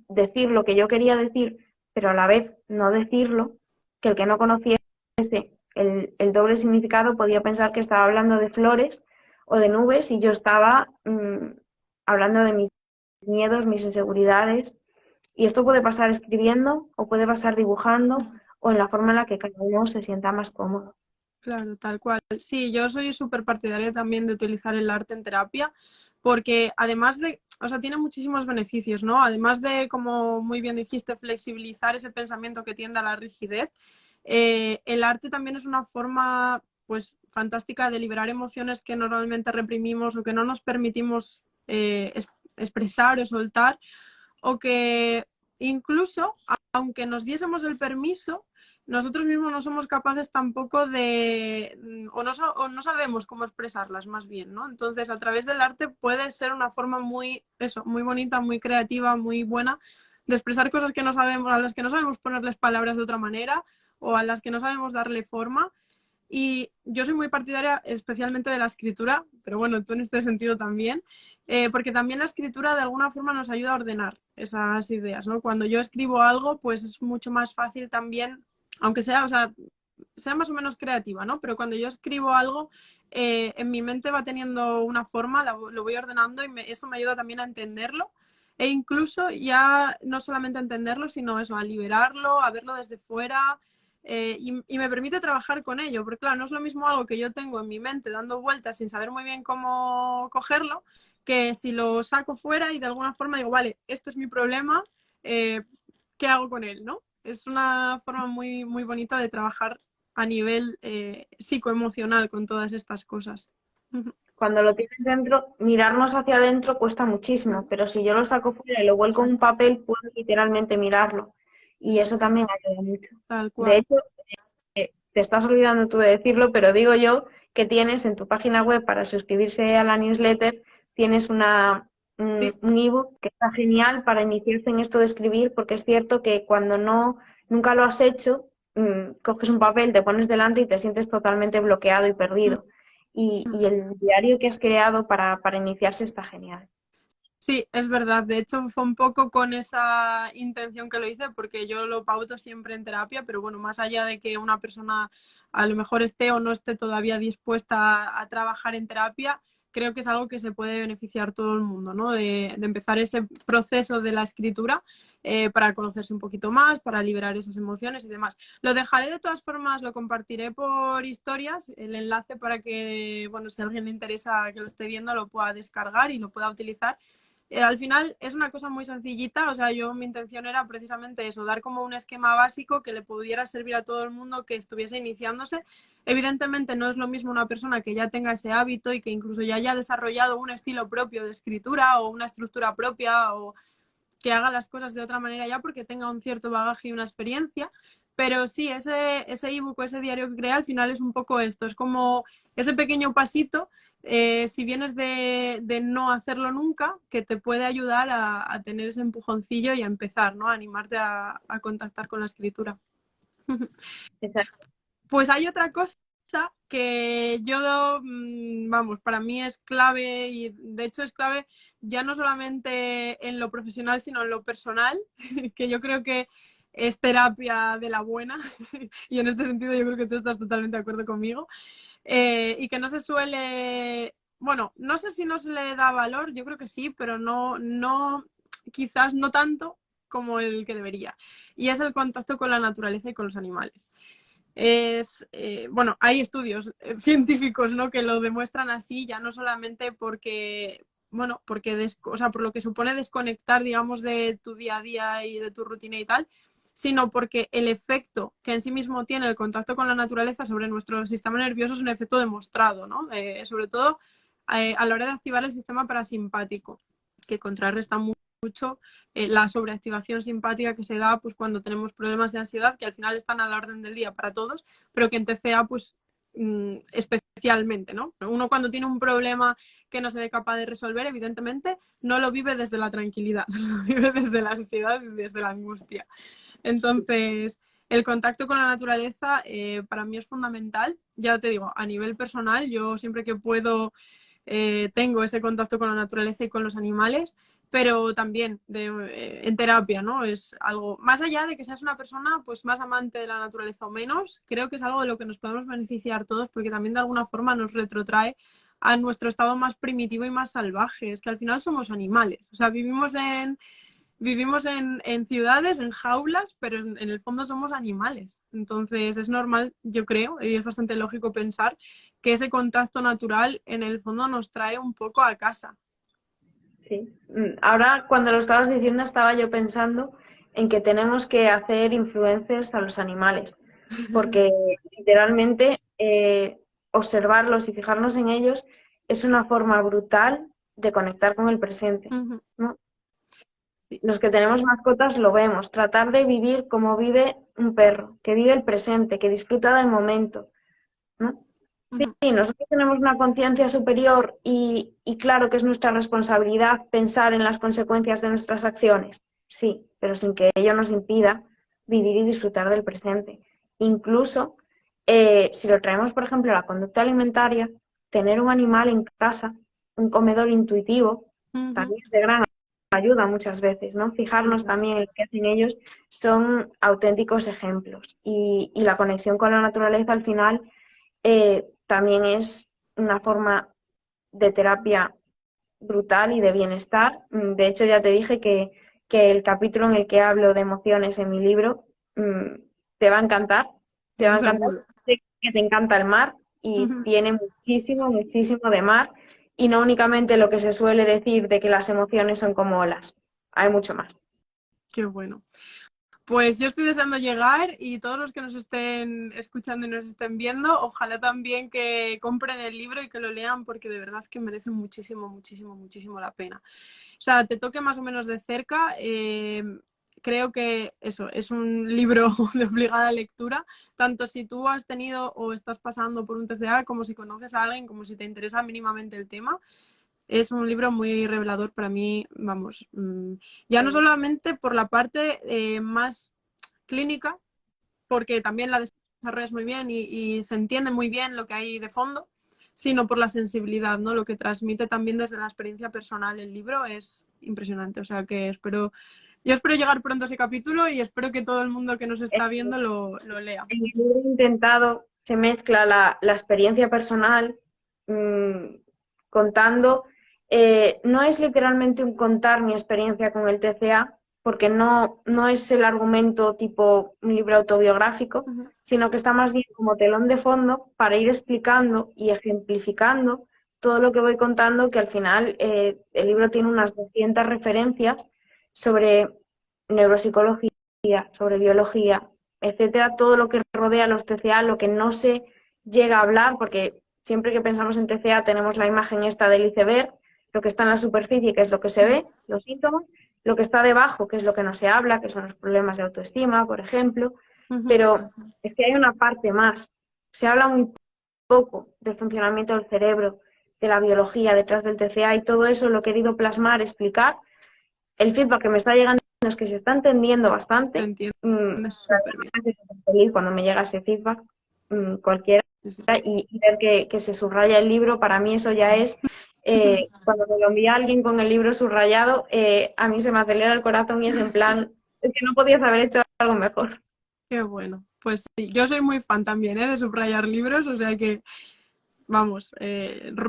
decir lo que yo quería decir, pero a la vez no decirlo, que el que no conociese el doble significado podía pensar que estaba hablando de flores o de nubes y yo estaba hablando de mis miedos, mis inseguridades. Y esto puede pasar escribiendo o puede pasar dibujando o en la forma en la que cada uno se sienta más cómodo. Claro, tal cual. Sí, yo soy súper partidaria también de utilizar el arte en terapia porque además de, o sea, tiene muchísimos beneficios, ¿no? Además de, como muy bien dijiste, flexibilizar ese pensamiento que tiende a la rigidez, el arte también es una forma, pues, fantástica de liberar emociones que normalmente reprimimos o que no nos permitimos expresar o soltar, o que incluso, aunque nos diésemos el permiso, nosotros mismos no somos capaces tampoco de, o no sabemos cómo expresarlas más bien, ¿no? Entonces, a través del arte puede ser una forma muy, eso, muy bonita, muy creativa, muy buena de expresar cosas que no sabemos, a las que no sabemos ponerles palabras de otra manera o a las que no sabemos darle forma. Y yo soy muy partidaria especialmente de la escritura, pero bueno, tú en este sentido también, porque también la escritura de alguna forma nos ayuda a ordenar esas ideas, ¿no? Cuando yo escribo algo, pues es mucho más fácil también, aunque sea, o sea, sea más o menos creativa, ¿no? Pero cuando yo escribo algo, en mi mente va teniendo una forma, lo voy ordenando y esto me ayuda también a entenderlo. E incluso ya no solamente a entenderlo, sino eso, a liberarlo, a verlo desde fuera, y me permite trabajar con ello, porque claro, no es lo mismo algo que yo tengo en mi mente dando vueltas sin saber muy bien cómo cogerlo, que si lo saco fuera y de alguna forma digo, vale, este es mi problema, ¿qué hago con él? ¿No? Es una forma muy, muy bonita de trabajar a nivel psicoemocional con todas estas cosas. Cuando lo tienes dentro, mirarnos hacia adentro cuesta muchísimo, pero si yo lo saco fuera y lo vuelco en un Exacto, papel, puedo literalmente mirarlo. Y eso también ayuda mucho. tal De cual. hecho, te estás olvidando tú de decirlo, pero digo yo que tienes en tu página web para suscribirse a la newsletter, tienes Sí, un ebook que está genial para iniciarse en esto de escribir, porque es cierto que cuando nunca lo has hecho, coges un papel, te pones delante y te sientes totalmente bloqueado y perdido. Y el diario que has creado para iniciarse está genial. sí, es verdad. De hecho, fue un poco con esa intención que lo hice, porque yo lo pauto siempre en terapia, pero bueno, más allá de que una persona a lo mejor esté o no esté todavía dispuesta a trabajar en terapia, creo que es algo que se puede beneficiar todo el mundo, ¿no? De empezar ese proceso de la escritura para conocerse un poquito más, para liberar esas emociones y demás. Lo dejaré de todas formas, lo compartiré por historias, el enlace para que, bueno, si a alguien le interesa que lo esté viendo, lo pueda descargar y lo pueda utilizar. Al final es una cosa muy sencillita, o sea, mi intención era precisamente eso, dar como un esquema básico que le pudiera servir a todo el mundo que estuviese iniciándose. Evidentemente no es lo mismo una persona que ya tenga ese hábito y que incluso ya haya desarrollado un estilo propio de escritura o una estructura propia o que haga las cosas de otra manera ya porque tenga un cierto bagaje y una experiencia. Pero sí, ese ebook o ese diario que crea al final es un poco esto, es como ese pequeño pasito, si vienes de no hacerlo nunca, que te puede ayudar a tener ese empujoncillo y a empezar, ¿no? A animarte a contactar con la escritura. Exacto. Pues hay otra cosa que yo, vamos, para mí es clave y de hecho es clave ya no solamente en lo profesional, sino en lo personal, que yo creo que es terapia de la buena y en este sentido yo creo que tú estás totalmente de acuerdo conmigo, y que no se suele, bueno, no sé si no se le da valor, yo creo que sí, pero no, quizás no tanto como el que debería, y es el contacto con la naturaleza y con los animales. Bueno, hay estudios científicos, ¿no? Que lo demuestran así, ya no solamente porque, bueno, porque o sea, por lo que supone desconectar, digamos, de tu día a día y de tu rutina y tal, sino porque el efecto que en sí mismo tiene el contacto con la naturaleza sobre nuestro sistema nervioso es un efecto demostrado, ¿no? Sobre todo a la hora de activar el sistema parasimpático, que contrarresta mucho la sobreactivación simpática que se da pues cuando tenemos problemas de ansiedad, que al final están a la orden del día para todos, pero que en TCA pues especialmente, ¿no? Uno cuando tiene un problema que no se ve capaz de resolver, evidentemente no lo vive desde la tranquilidad, lo vive desde la ansiedad y desde la angustia. Entonces, el contacto con la naturaleza para mí es fundamental. Ya te digo, a nivel personal, yo siempre que puedo tengo ese contacto con la naturaleza y con los animales, pero también en terapia, ¿no? Es algo, más allá de que seas una persona pues más amante de la naturaleza o menos, creo que es algo de lo que nos podemos beneficiar todos porque también de alguna forma nos retrotrae a nuestro estado más primitivo y más salvaje. Es que al final somos animales, o sea, vivimos en ciudades, en jaulas, pero en el fondo somos animales. Entonces es normal, yo creo, y es bastante lógico pensar que ese contacto natural en el fondo nos trae un poco a casa. Sí. Ahora, cuando lo estabas diciendo, estaba yo pensando en que tenemos que hacer influencers a los animales, porque literalmente observarlos y fijarnos en ellos es una forma brutal de conectar con el presente, ¿no? Sí. Los que tenemos mascotas lo vemos, tratar de vivir como vive un perro, que vive el presente, que disfruta del momento, ¿no? Sí, nosotros tenemos una conciencia superior y claro que es nuestra responsabilidad pensar en las consecuencias de nuestras acciones, sí, pero sin que ello nos impida vivir y disfrutar del presente. Incluso si lo traemos, por ejemplo, a la conducta alimentaria, tener un animal en casa, un comedor intuitivo, también es de gran ayuda muchas veces, ¿no? Fijarnos también en lo que hacen ellos son auténticos ejemplos y la conexión con la naturaleza al final también es una forma de terapia brutal y de bienestar. De hecho, ya te dije que el capítulo en el que hablo de emociones en mi libro te va a encantar. Te va a encantar. Sé que te encanta el mar y tiene muchísimo, muchísimo de mar. Y no únicamente lo que se suele decir de que las emociones son como olas. Hay mucho más. Qué bueno. Pues yo estoy deseando llegar y todos los que nos estén escuchando y nos estén viendo, ojalá también que compren el libro y que lo lean porque de verdad que merece muchísimo, muchísimo, muchísimo la pena. O sea, te toque más o menos de cerca. Creo que eso es un libro de obligada lectura, tanto si tú has tenido o estás pasando por un TCA, como si conoces a alguien, como si te interesa mínimamente el tema. Es un libro muy revelador para mí, vamos, ya no solamente por la parte más clínica, porque también la desarrollas muy bien y se entiende muy bien lo que hay de fondo, sino por la sensibilidad, ¿no? Lo que transmite también desde la experiencia personal el libro es impresionante, o sea que yo espero llegar pronto a ese capítulo y espero que todo el mundo que nos está viendo lo lea. En el libro intentado se mezcla la experiencia personal contando, no es literalmente un contar mi experiencia con el TCA, porque no es el argumento tipo un libro autobiográfico, sino que está más bien como telón de fondo para ir explicando y ejemplificando todo lo que voy contando, que al final el libro tiene unas 200 referencias sobre neuropsicología, sobre biología, etcétera, todo lo que rodea a los TCA, lo que no se llega a hablar, porque siempre que pensamos en TCA tenemos la imagen esta del iceberg, lo que está en la superficie, que es lo que se ve, los síntomas, lo que está debajo, que es lo que no se habla, que son los problemas de autoestima, por ejemplo, pero es que hay una parte más. Se habla muy poco del funcionamiento del cerebro, de la biología detrás del TCA y todo eso lo he querido plasmar, explicar. El feedback que me está llegando es que se está entendiendo bastante. Te entiendo súper bien. Estoy feliz cuando me llega ese feedback, cualquiera, y ver que se subraya el libro, para mí eso ya es, cuando me lo envía alguien con el libro subrayado, a mí se me acelera el corazón y es en plan, es que no podías haber hecho algo mejor. Qué bueno. Pues sí, yo soy muy fan también de subrayar libros, o sea que vamos,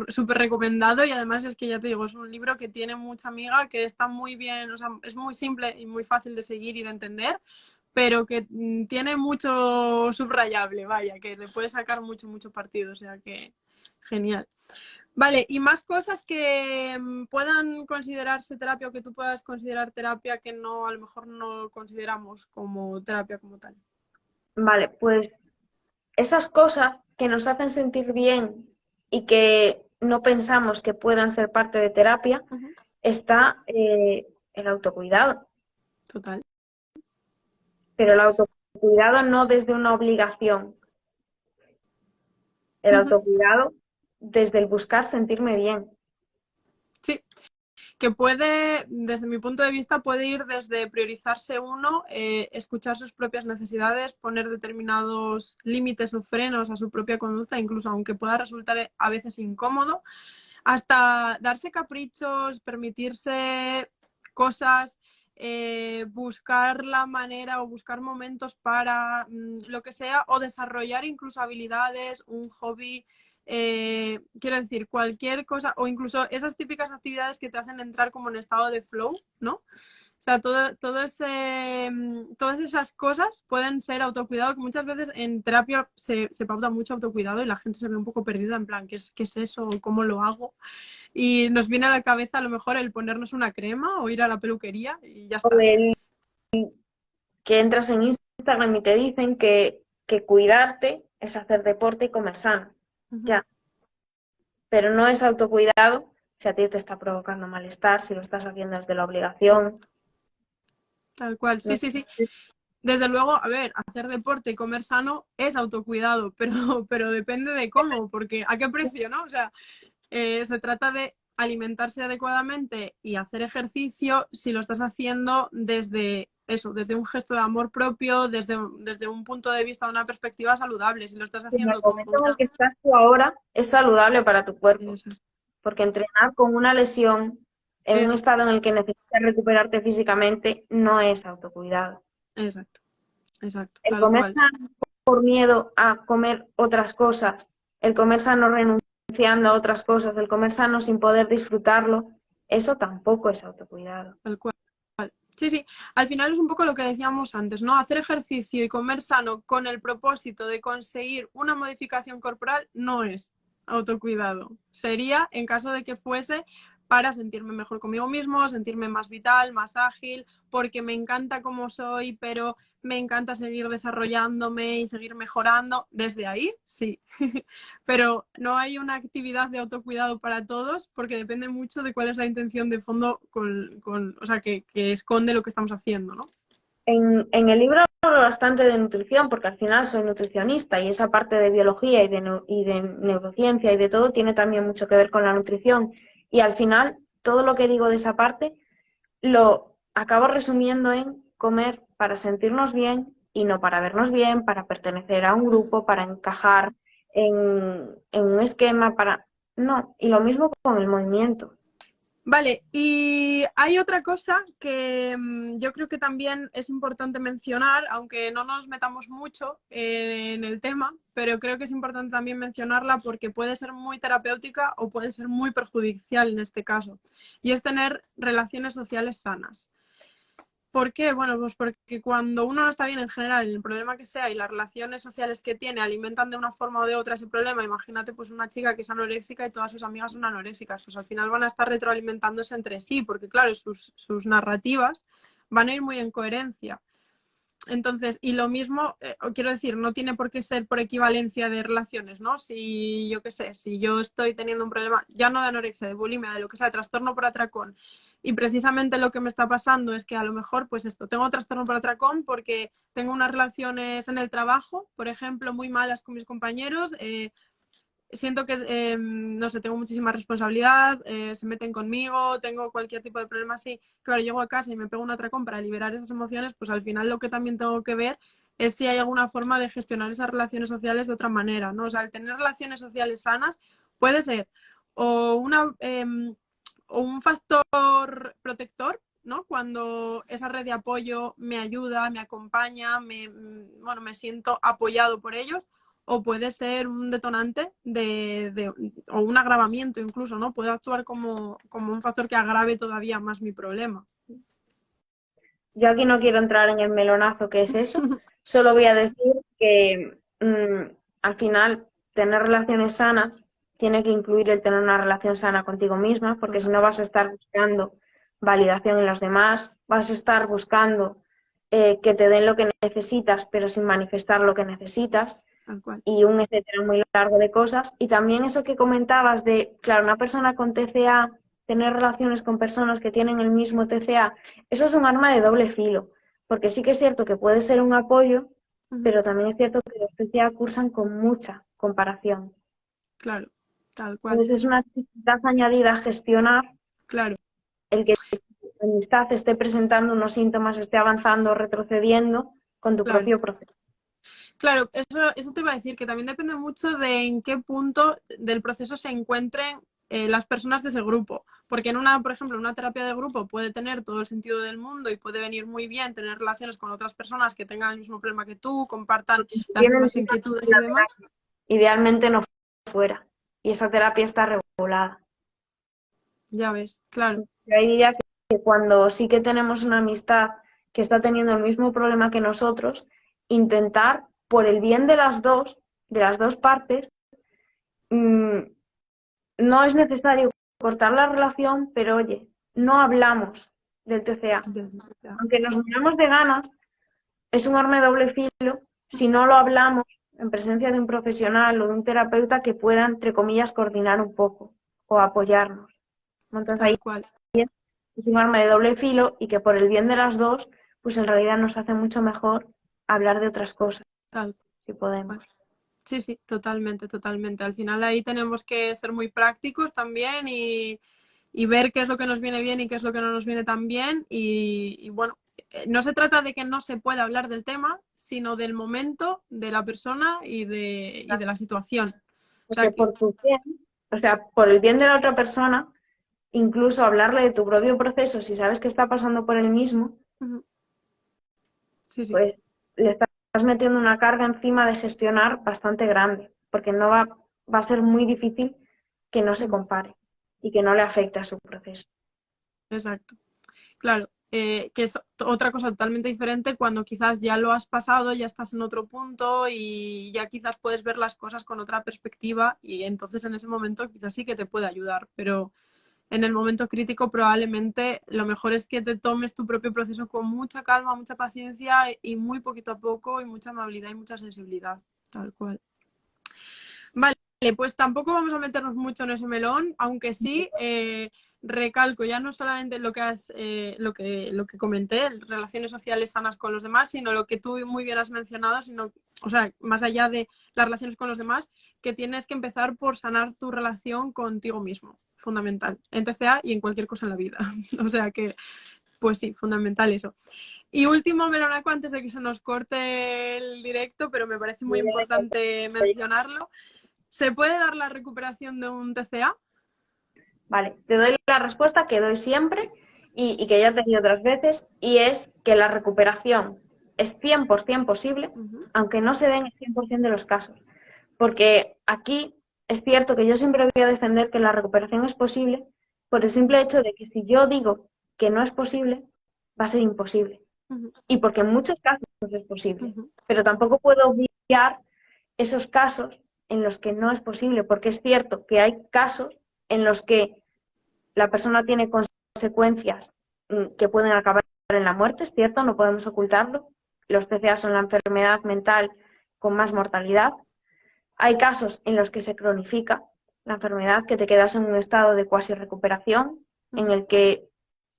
súper recomendado y además es que ya te digo, es un libro que tiene mucha amiga, que está muy bien, o sea, es muy simple y muy fácil de seguir y de entender, pero que tiene mucho subrayable, vaya, que le puede sacar mucho, mucho partido, o sea que genial. Vale, y más cosas que puedan considerarse terapia o que tú puedas considerar terapia que no, a lo mejor no consideramos como terapia como tal. Vale, pues esas cosas que nos hacen sentir bien y que no pensamos que puedan ser parte de terapia, está el autocuidado. Total. Pero el autocuidado no desde una obligación. El autocuidado desde el buscar sentirme bien. Sí, que puede, desde mi punto de vista, puede ir desde priorizarse uno, escuchar sus propias necesidades, poner determinados límites o frenos a su propia conducta, incluso aunque pueda resultar a veces incómodo, hasta darse caprichos, permitirse cosas, buscar la manera o buscar momentos para lo que sea, o desarrollar incluso habilidades, un hobby. Quiero decir, cualquier cosa, o incluso esas típicas actividades que te hacen entrar como en estado de flow, ¿no? O sea, todas esas cosas pueden ser autocuidado, que muchas veces en terapia se pauta mucho autocuidado y la gente se ve un poco perdida, en plan, qué es eso? ¿Cómo lo hago? Y nos viene a la cabeza a lo mejor el ponernos una crema o ir a la peluquería y ya O está. que entras en Instagram y te dicen que cuidarte es hacer deporte y comer sano. Ya. Pero no es autocuidado si a ti te está provocando malestar, si lo estás haciendo desde la obligación. Tal cual, sí, sí, sí. Desde luego, a ver, hacer deporte y comer sano es autocuidado, pero depende de cómo, porque a qué precio, ¿no? O sea, se trata de alimentarse adecuadamente y hacer ejercicio si lo estás haciendo desde eso, desde un gesto de amor propio, desde un punto de vista, de una perspectiva saludable. Si lo estás En el haciendo como momento en el una... que estás tú ahora es saludable para tu cuerpo, Eso, porque entrenar con una lesión en un eso, estado en el que necesitas recuperarte físicamente no es autocuidado. exacto, exacto, El tal comer cual. sano por miedo a comer otras cosas, el comer sano renunciando a otras cosas, el comer sano sin poder disfrutarlo, eso tampoco es autocuidado. Tal cual. Sí, sí, al final es un poco lo que decíamos antes, ¿no? Hacer ejercicio y comer sano con el propósito de conseguir una modificación corporal no es autocuidado. Sería en caso de que fuese para sentirme mejor conmigo mismo, sentirme más vital, más ágil, porque me encanta como soy, pero me encanta seguir desarrollándome y seguir mejorando. Desde ahí, sí. Pero no hay una actividad de autocuidado para todos porque depende mucho de cuál es la intención de fondo o sea, que esconde lo que estamos haciendo, ¿no? En el libro hablo bastante de nutrición, porque al final soy nutricionista y esa parte de biología y de neurociencia y de todo tiene también mucho que ver con la nutrición. Y al final, todo lo que digo de esa parte lo acabo resumiendo en comer para sentirnos bien y no para vernos bien, para pertenecer a un grupo, para encajar en un esquema, para... No, y lo mismo con el movimiento. Vale, y hay otra cosa que yo creo que también es importante mencionar, aunque no nos metamos mucho en el tema, pero creo que es importante también mencionarla porque puede ser muy terapéutica o puede ser muy perjudicial en este caso, y es tener relaciones sociales sanas. ¿Por qué? Bueno, pues porque cuando uno no está bien en general, el problema que sea y las relaciones sociales que tiene alimentan de una forma o de otra ese problema, imagínate pues una chica que es anoréxica y todas sus amigas son anoréxicas, pues al final van a estar retroalimentándose entre sí, porque claro, sus narrativas van a ir muy en coherencia. Entonces, y lo mismo, quiero decir, no tiene por qué ser por equivalencia de relaciones, ¿no? Si yo qué sé, si yo estoy teniendo un problema, ya no de anorexia, de bulimia, de lo que sea, de trastorno por atracón, y precisamente lo que me está pasando es que a lo mejor, pues esto, tengo trastorno por atracón porque tengo unas relaciones en el trabajo, por ejemplo, muy malas con mis compañeros, siento que, no sé, tengo muchísima responsabilidad, se meten conmigo, tengo cualquier tipo de problema así. Claro, llego a casa y me pego un atracón para liberar esas emociones, pues al final lo que también tengo que ver es si hay alguna forma de gestionar esas relaciones sociales de otra manera, ¿no? O sea, el tener relaciones sociales sanas puede ser o, o un factor protector, ¿no? Cuando esa red de apoyo me ayuda, me acompaña, bueno, me siento apoyado por ellos, o puede ser un detonante o un agravamiento incluso, ¿no? Puede actuar como un factor que agrave todavía más mi problema. Yo aquí no quiero entrar en el melonazo que es eso, solo voy a decir que al final tener relaciones sanas tiene que incluir el tener una relación sana contigo misma, porque si no vas a estar buscando validación en los demás, vas a estar buscando que te den lo que necesitas, pero sin manifestar lo que necesitas, Tal cual. y un etcétera muy largo de cosas. Y también eso que comentabas de, claro, una persona con TCA tener relaciones con personas que tienen el mismo TCA, eso es un arma de doble filo, porque sí que es cierto que puede ser un apoyo, pero también es cierto que los TCA cursan con mucha comparación. Claro, tal cual. Entonces es una actividad añadida a gestionar Claro, el que la amistad esté presentando unos síntomas, esté avanzando o retrocediendo con tu claro. propio proceso. Claro, eso te iba a decir, que también depende mucho de en qué punto del proceso se encuentren las personas de ese grupo. Porque por ejemplo, en una terapia de grupo puede tener todo el sentido del mundo y puede venir muy bien tener relaciones con otras personas que tengan el mismo problema que tú, compartan las Tienen mismas inquietudes y demás. idealmente no fuera. Y esa terapia está regulada. Ya ves, claro, Yo diría que cuando sí que tenemos una amistad que está teniendo el mismo problema que nosotros, intentar, por el bien de las dos partes, no es necesario cortar la relación, pero oye, no hablamos del TCA. ya. Aunque nos muramos de ganas, es un arma de doble filo si no lo hablamos en presencia de un profesional o de un terapeuta que pueda, entre comillas, coordinar un poco o apoyarnos. Entonces ahí Tal cual, es un arma de doble filo y que por el bien de las dos, pues en realidad nos hace mucho mejor hablar de otras cosas, tal si podemos. cual. Sí, sí, totalmente, totalmente. Al final ahí tenemos que ser muy prácticos también y ver qué es lo que nos viene bien y qué es lo que no nos viene tan bien. Y bueno, no se trata de que no se pueda hablar del tema, sino del momento, de la persona y de la situación. O Porque sea que, por tu bien, o sea, por el bien de la otra persona, incluso hablarle de tu propio proceso, si sabes que está pasando por el mismo, sí, sí, pues le estás metiendo una carga encima de gestionar bastante grande, porque no va a ser muy difícil que no se compare y que no le afecte a su proceso. exacto. Claro, que es otra cosa totalmente diferente cuando quizás ya lo has pasado, ya estás en otro punto y ya quizás puedes ver las cosas con otra perspectiva y entonces en ese momento quizás sí que te puede ayudar, pero en el momento crítico probablemente lo mejor es que te tomes tu propio proceso con mucha calma, mucha paciencia y muy poquito a poco y mucha amabilidad y mucha sensibilidad, tal cual. Vale, pues tampoco vamos a meternos mucho en ese melón, aunque sí recalco ya no solamente lo que comenté, relaciones sociales sanas con los demás, sino lo que tú muy bien has mencionado, o sea, más allá de las relaciones con los demás, que tienes que empezar por sanar tu relación contigo mismo, fundamental, en TCA y en cualquier cosa en la vida. O sea que, pues sí, fundamental eso. Y último melonaco antes de que se nos corte el directo, pero me parece muy importante mencionarlo. ¿Se puede dar la recuperación de un TCA? Vale, te doy la respuesta que doy siempre y que ya he tenido otras veces, y es que la recuperación es 100% posible, aunque no se den el 100% de los casos. Porque aquí es cierto que yo siempre voy a defender que la recuperación es posible por el simple hecho de que si yo digo que no es posible, va a ser imposible. Y porque en muchos casos es posible. Pero tampoco puedo obviar esos casos en los que no es posible, porque es cierto que hay casos en los que la persona tiene consecuencias que pueden acabar en la muerte, es cierto, no podemos ocultarlo. Los TCA son la enfermedad mental con más mortalidad. Hay casos en los que se cronifica la enfermedad, que te quedas en un estado de cuasi recuperación, en el que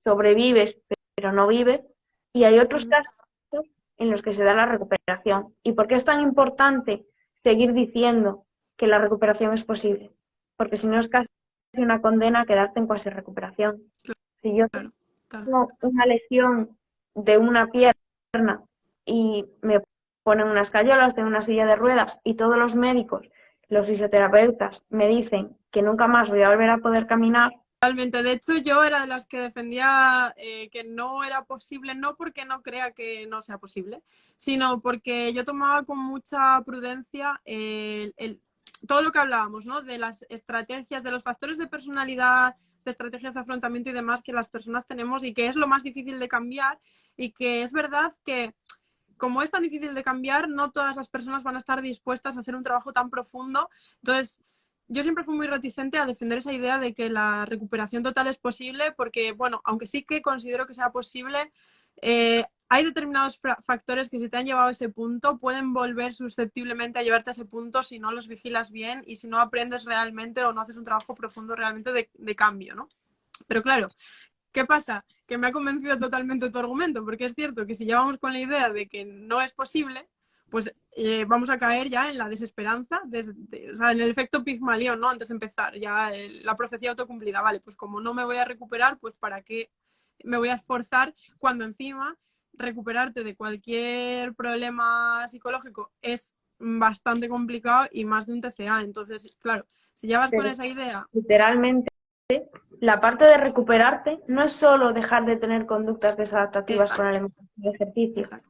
sobrevives pero no vives, y hay otros casos en los que se da la recuperación. ¿Y por qué es tan importante seguir diciendo que la recuperación es posible? Porque si no es casi una condena a quedarte en cuasi recuperación. Si yo Claro, tengo una lesión de una pierna y me ponen unas escayolas, tengo una silla de ruedas y todos los médicos, los fisioterapeutas me dicen que nunca más voy a volver a poder caminar. totalmente. De hecho, yo era de las que defendía que no era posible, no porque no crea que no sea posible, sino porque yo tomaba con mucha prudencia todo lo que hablábamos, ¿no? De las estrategias, de los factores de personalidad, de estrategias de afrontamiento y demás que las personas tenemos y que es lo más difícil de cambiar y que es verdad que como es tan difícil de cambiar, no todas las personas van a estar dispuestas a hacer un trabajo tan profundo. Entonces, yo siempre fui muy reticente a defender esa idea de que la recuperación total es posible, porque, bueno, aunque sí que considero que sea posible, hay determinados factores que si te han llevado a ese punto pueden volver susceptiblemente a llevarte a ese punto si no los vigilas bien y si no aprendes realmente o no haces un trabajo profundo realmente de cambio, ¿no? Pero claro, ¿qué pasa? Que me ha convencido totalmente tu argumento, porque es cierto que si ya vamos con la idea de que no es posible, pues vamos a caer ya en la desesperanza, o sea, en el efecto Pigmalión, ¿no? Antes de empezar, ya la profecía autocumplida, vale, pues como no me voy a recuperar, pues ¿para qué me voy a esforzar cuando encima recuperarte de cualquier problema psicológico es bastante complicado y más de un TCA? Entonces, claro, si ya vas con Pero esa idea... literalmente, la parte de recuperarte no es solo dejar de tener conductas desadaptativas con Exacto, alimentación y ejercicio. exacto.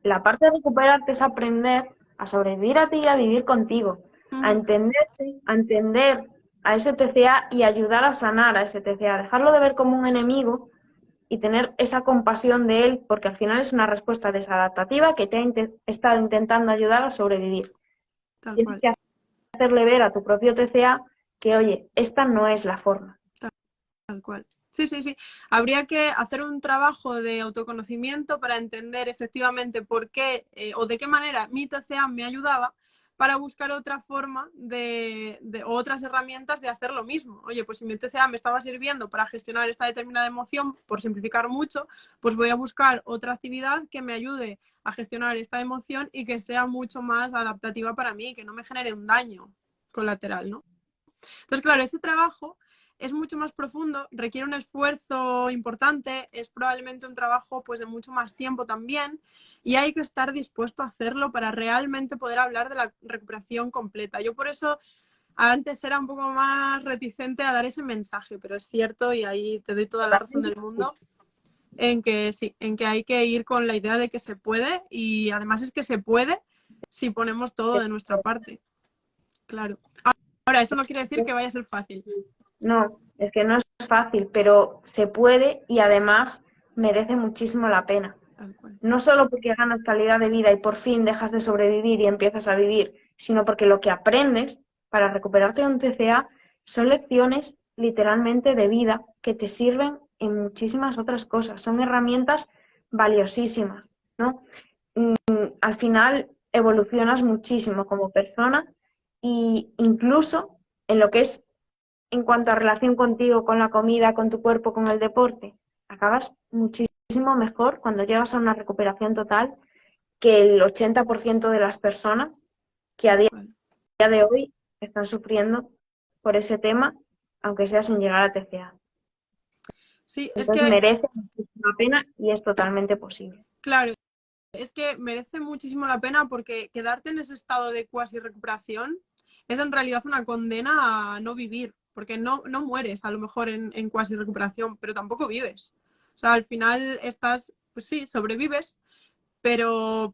La parte de recuperarte es aprender a sobrevivir a ti y a vivir contigo, a Ujú. entenderte, a entender a ese TCA y ayudar a sanar a ese TCA, dejarlo de ver como un enemigo y tener esa compasión de él, porque al final es una respuesta desadaptativa que te ha estado intentando ayudar a sobrevivir. Tal Tienes cual. que hacerle ver a tu propio TCA que, oye, esta no es la forma. Tal cual. Sí, sí, sí. Habría que hacer un trabajo de autoconocimiento para entender efectivamente por qué o de qué manera mi TCA me ayudaba para buscar otra forma o otras herramientas de hacer lo mismo. Oye, pues si mi TCA me estaba sirviendo para gestionar esta determinada emoción, por simplificar mucho, pues voy a buscar otra actividad que me ayude a gestionar esta emoción y que sea mucho más adaptativa para mí, que no me genere un daño colateral, ¿no? Entonces, claro, ese trabajo es mucho más profundo, requiere un esfuerzo importante, es probablemente un trabajo pues de mucho más tiempo también y hay que estar dispuesto a hacerlo para realmente poder hablar de la recuperación completa. Yo por eso antes era un poco más reticente a dar ese mensaje, pero es cierto y ahí te doy toda la razón del mundo en que sí, en que hay que ir con la idea de que se puede y además es que se puede si ponemos todo de nuestra parte. Claro. Ahora, eso no quiere decir que vaya a ser fácil. No, es que no es fácil, pero se puede y además merece muchísimo la pena. Tal cual. No solo porque ganas calidad de vida y por fin dejas de sobrevivir y empiezas a vivir, sino porque lo que aprendes para recuperarte de un TCA son lecciones literalmente de vida que te sirven en muchísimas otras cosas. Son herramientas valiosísimas, ¿no? Al final evolucionas muchísimo como persona e incluso en lo que es en cuanto a relación contigo, con la comida, con tu cuerpo, con el deporte, acabas muchísimo mejor cuando llegas a una recuperación total que el 80% de las personas que a Tal día cual. de hoy están sufriendo por ese tema, aunque sea sin llegar a TCA. Sí, es Entonces que, merece muchísima pena y es totalmente posible. claro, es que merece muchísimo la pena porque quedarte en ese estado de cuasi recuperación es en realidad una condena a no vivir, porque no mueres a lo mejor en cuasi recuperación, pero tampoco vives. O sea, al final estás, pues sí, sobrevives, pero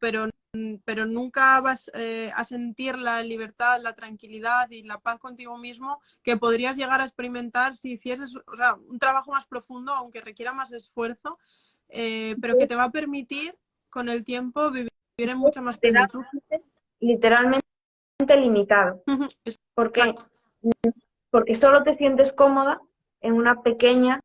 nunca vas a sentir la libertad, la tranquilidad y la paz contigo mismo que podrías llegar a experimentar si hicieses, o sea, un trabajo más profundo, aunque requiera más esfuerzo, pero que te va a permitir con el tiempo vivir en mucha más plenitud. Literalmente limitado. ¿Por qué? Exacto. Porque solo te sientes cómoda en una pequeña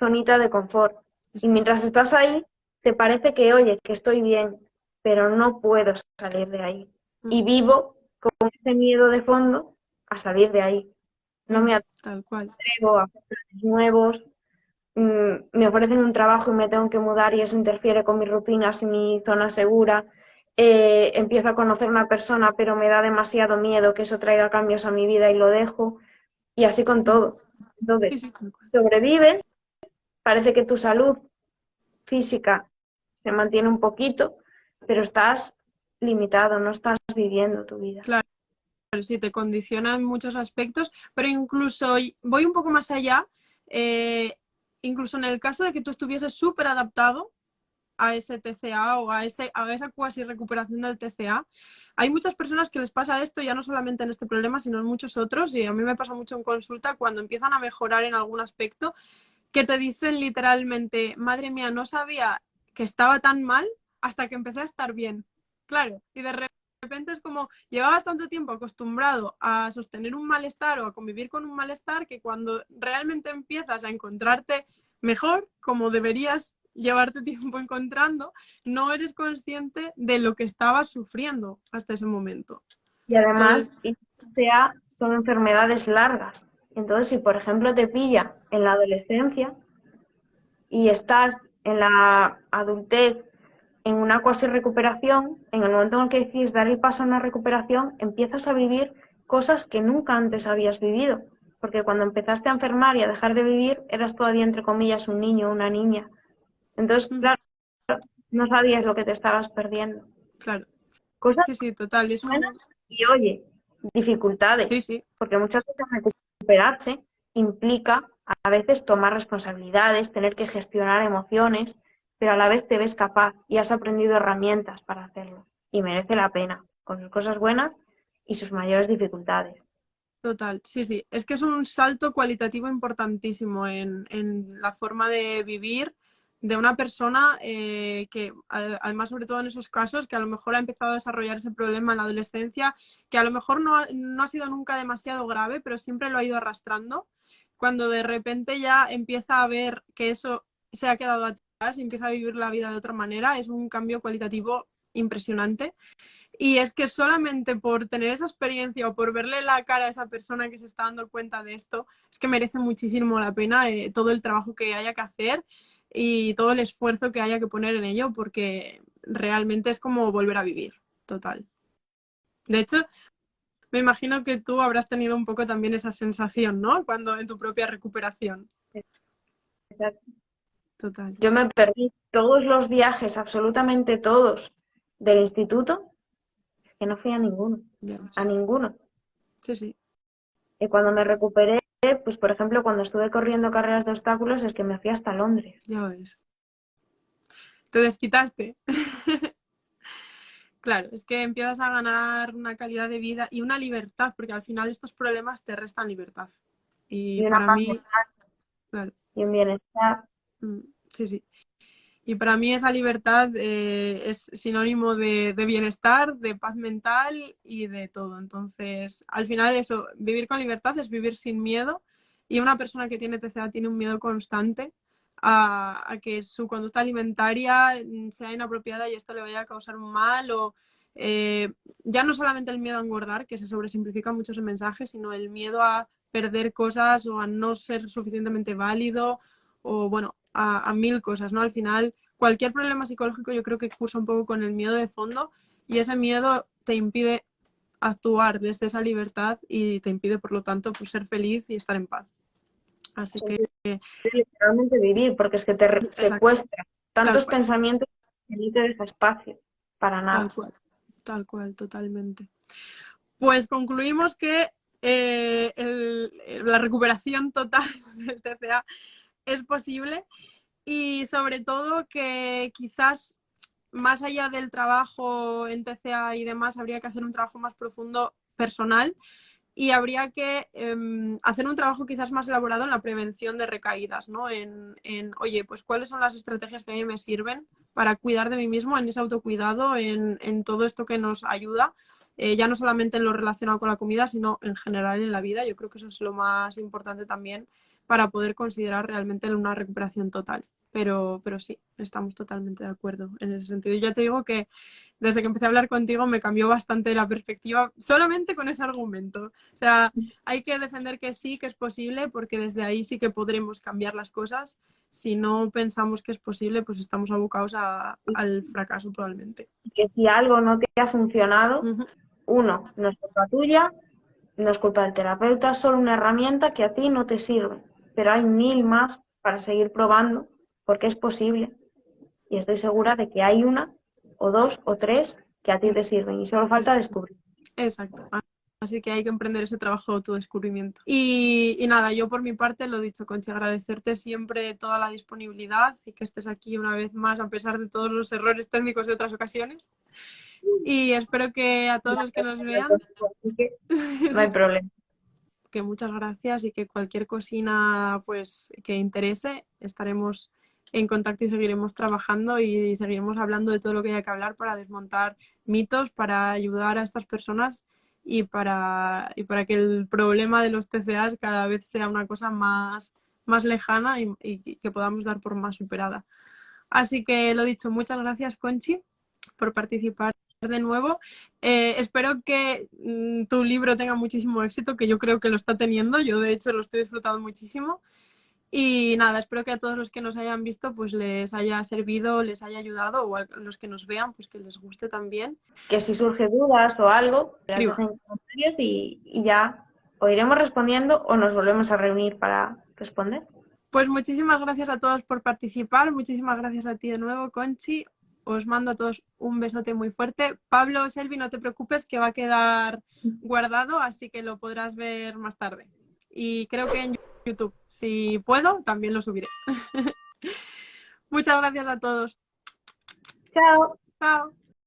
zonita de confort. Y mientras estás ahí, te parece que, oye, que estoy bien, pero no puedo salir de ahí. Y vivo con ese miedo de fondo a salir de ahí. No me Tal cual. atrevo a hacer planes nuevos, me ofrecen un trabajo y me tengo que mudar y eso interfiere con mis rutinas y mi zona segura. Empiezo a conocer una persona, pero me da demasiado miedo que eso traiga cambios a mi vida y lo dejo. Y así con todo. Sí, Entonces, sí, tal cual. sobrevives, parece que tu salud física se mantiene un poquito, pero estás limitado, no estás viviendo tu vida. Claro, sí, te condiciona en muchos aspectos, pero incluso voy un poco más allá, eh, incluso en el caso de que tú estuvieses súper adaptado a ese TCA o a esa cuasi recuperación del TCA. Hay muchas personas que les pasa esto, ya no solamente en este problema, sino en muchos otros, y a mí me pasa mucho en consulta cuando empiezan a mejorar en algún aspecto, que te dicen literalmente, madre mía, no sabía que estaba tan mal hasta que empecé a estar bien. Claro, y de repente es como llevabas tanto tiempo acostumbrado a sostener un malestar o a convivir con un malestar que cuando realmente empiezas a encontrarte mejor, como deberías llevarte tiempo encontrando, no eres consciente de lo que estabas sufriendo hasta ese momento. Y además, Entonces, TCA son enfermedades largas. Entonces, si por ejemplo te pilla en la adolescencia y estás en la adultez en una cuasi recuperación, en el momento en el que decides dar el paso a una recuperación, empiezas a vivir cosas que nunca antes habías vivido. Porque cuando empezaste a enfermar y a dejar de vivir, eras todavía, entre comillas, un niño o una niña. Entonces, Ujú. claro, no sabías lo que te estabas perdiendo. Claro, Cosas sí, sí, total. Es buenas un... y, oye, Sí, dificultades. sí, Porque muchas veces recuperarse implica a veces tomar responsabilidades, tener que gestionar emociones, pero a la vez te ves capaz y has aprendido herramientas para hacerlo. Y merece la pena, con sus cosas buenas y sus mayores dificultades. total. Sí, sí. Es que es un salto cualitativo importantísimo en la forma de vivir de una persona que, además, sobre todo en esos casos, que a lo mejor ha empezado a desarrollar ese problema en la adolescencia, que a lo mejor no ha sido nunca demasiado grave, pero siempre lo ha ido arrastrando. Cuando de repente ya empieza a ver que eso se ha quedado atrás y empieza a vivir la vida de otra manera, es un cambio cualitativo impresionante. Y es que solamente por tener esa experiencia o por verle la cara a esa persona que se está dando cuenta de esto, es que merece muchísimo la pena todo el trabajo que haya que hacer y todo el esfuerzo que haya que poner en ello, porque realmente es como volver a vivir, total. De hecho, me imagino que tú habrás tenido un poco también esa sensación, ¿no? Cuando en tu propia recuperación. Total. Yo me perdí todos los viajes, absolutamente todos, del instituto, que no fui a ninguno, Ya a ves. ninguno. Sí, sí, Y cuando me recuperé, pues por ejemplo, cuando estuve corriendo carreras de obstáculos, es que me fui hasta Londres. ya ves. Te desquitaste. Claro, es que empiezas a ganar una calidad de vida y una libertad, porque al final estos problemas te restan libertad. Y Y una para paz mí, mental claro, y un bienestar. mm, sí, sí. Y para mí esa libertad es sinónimo de bienestar, de paz mental y de todo. Entonces, al final eso, vivir con libertad es vivir sin miedo y una persona que tiene TCA tiene un miedo constante a que su conducta alimentaria sea inapropiada y esto le vaya a causar un mal o eh, ya no solamente el miedo a engordar, que se sobresimplifica mucho ese mensaje, sino el miedo a perder cosas o a no ser suficientemente válido o bueno, a mil cosas, ¿no? Al final, cualquier problema psicológico yo creo que cursa un poco con el miedo de fondo y ese miedo te impide actuar desde esa libertad y te impide, por lo tanto, pues, ser feliz y estar en paz. Así que, Literalmente vivir, porque es que te exacto, secuestra tal tantos cual, pensamientos que ni te deja espacio para nada. tal cual, totalmente. Pues concluimos que la recuperación total del TCA es posible y sobre todo que quizás más allá del trabajo en TCA y demás, habría que hacer un trabajo más profundo personal y habría que hacer un trabajo quizás más elaborado en la prevención de recaídas, ¿no? Oye, pues cuáles son las estrategias que a mí me sirven para cuidar de mí mismo, en ese autocuidado, en todo esto que nos ayuda, ya no solamente en lo relacionado con la comida, sino en general en la vida. Yo creo que eso es lo más importante también para poder considerar realmente una recuperación total. Pero sí, estamos totalmente de acuerdo en ese sentido. Y ya te digo que desde que empecé a hablar contigo me cambió bastante la perspectiva solamente con ese argumento. O sea, hay que defender que sí, que es posible, porque desde ahí sí que podremos cambiar las cosas. Si no pensamos que es posible, pues estamos abocados al fracaso probablemente. Y que si algo no te ha funcionado, Uh -huh. uno, no es culpa tuya, no es culpa del terapeuta, es solo una herramienta que a ti no te sirve. Pero hay mil más para seguir probando, porque es posible. Y estoy segura de que hay una, o dos, o tres que a ti te sirven. Y solo falta descubrir. Exacto. Así que hay que emprender ese trabajo de autodescubrimiento. Y nada, yo por mi parte lo dicho, Conchi, agradecerte siempre toda la disponibilidad y que estés aquí una vez más a pesar de todos los errores técnicos de otras ocasiones. Y espero que a todos los que nos vean, Así que no hay problema. que muchas gracias y que cualquier cocina pues que interese, estaremos en contacto y seguiremos trabajando y seguiremos hablando de todo lo que haya que hablar para desmontar mitos, para ayudar a estas personas y para que el problema de los TCAs cada vez sea una cosa más lejana y que podamos dar por más superada. Así que lo dicho, muchas gracias, Conchi, por participar de nuevo. Espero que tu libro tenga muchísimo éxito, que yo creo que lo está teniendo. Yo, de hecho, lo estoy disfrutando muchísimo. Y nada, espero que a todos los que nos hayan visto pues les haya servido, les haya ayudado, o a los que nos vean pues que les guste también. Que si surge dudas o algo, las Escriba. dejen en comentarios y ya o iremos respondiendo o nos volvemos a reunir para responder. Pues muchísimas gracias a todos por participar, muchísimas gracias a ti de nuevo, Conchi. Os mando a todos un besote muy fuerte. Pablo, Selvi, no te preocupes que va a quedar guardado, así que lo podrás ver más tarde. Y creo que en YouTube, si puedo, también lo subiré. Muchas gracias a todos. Chao. Chao.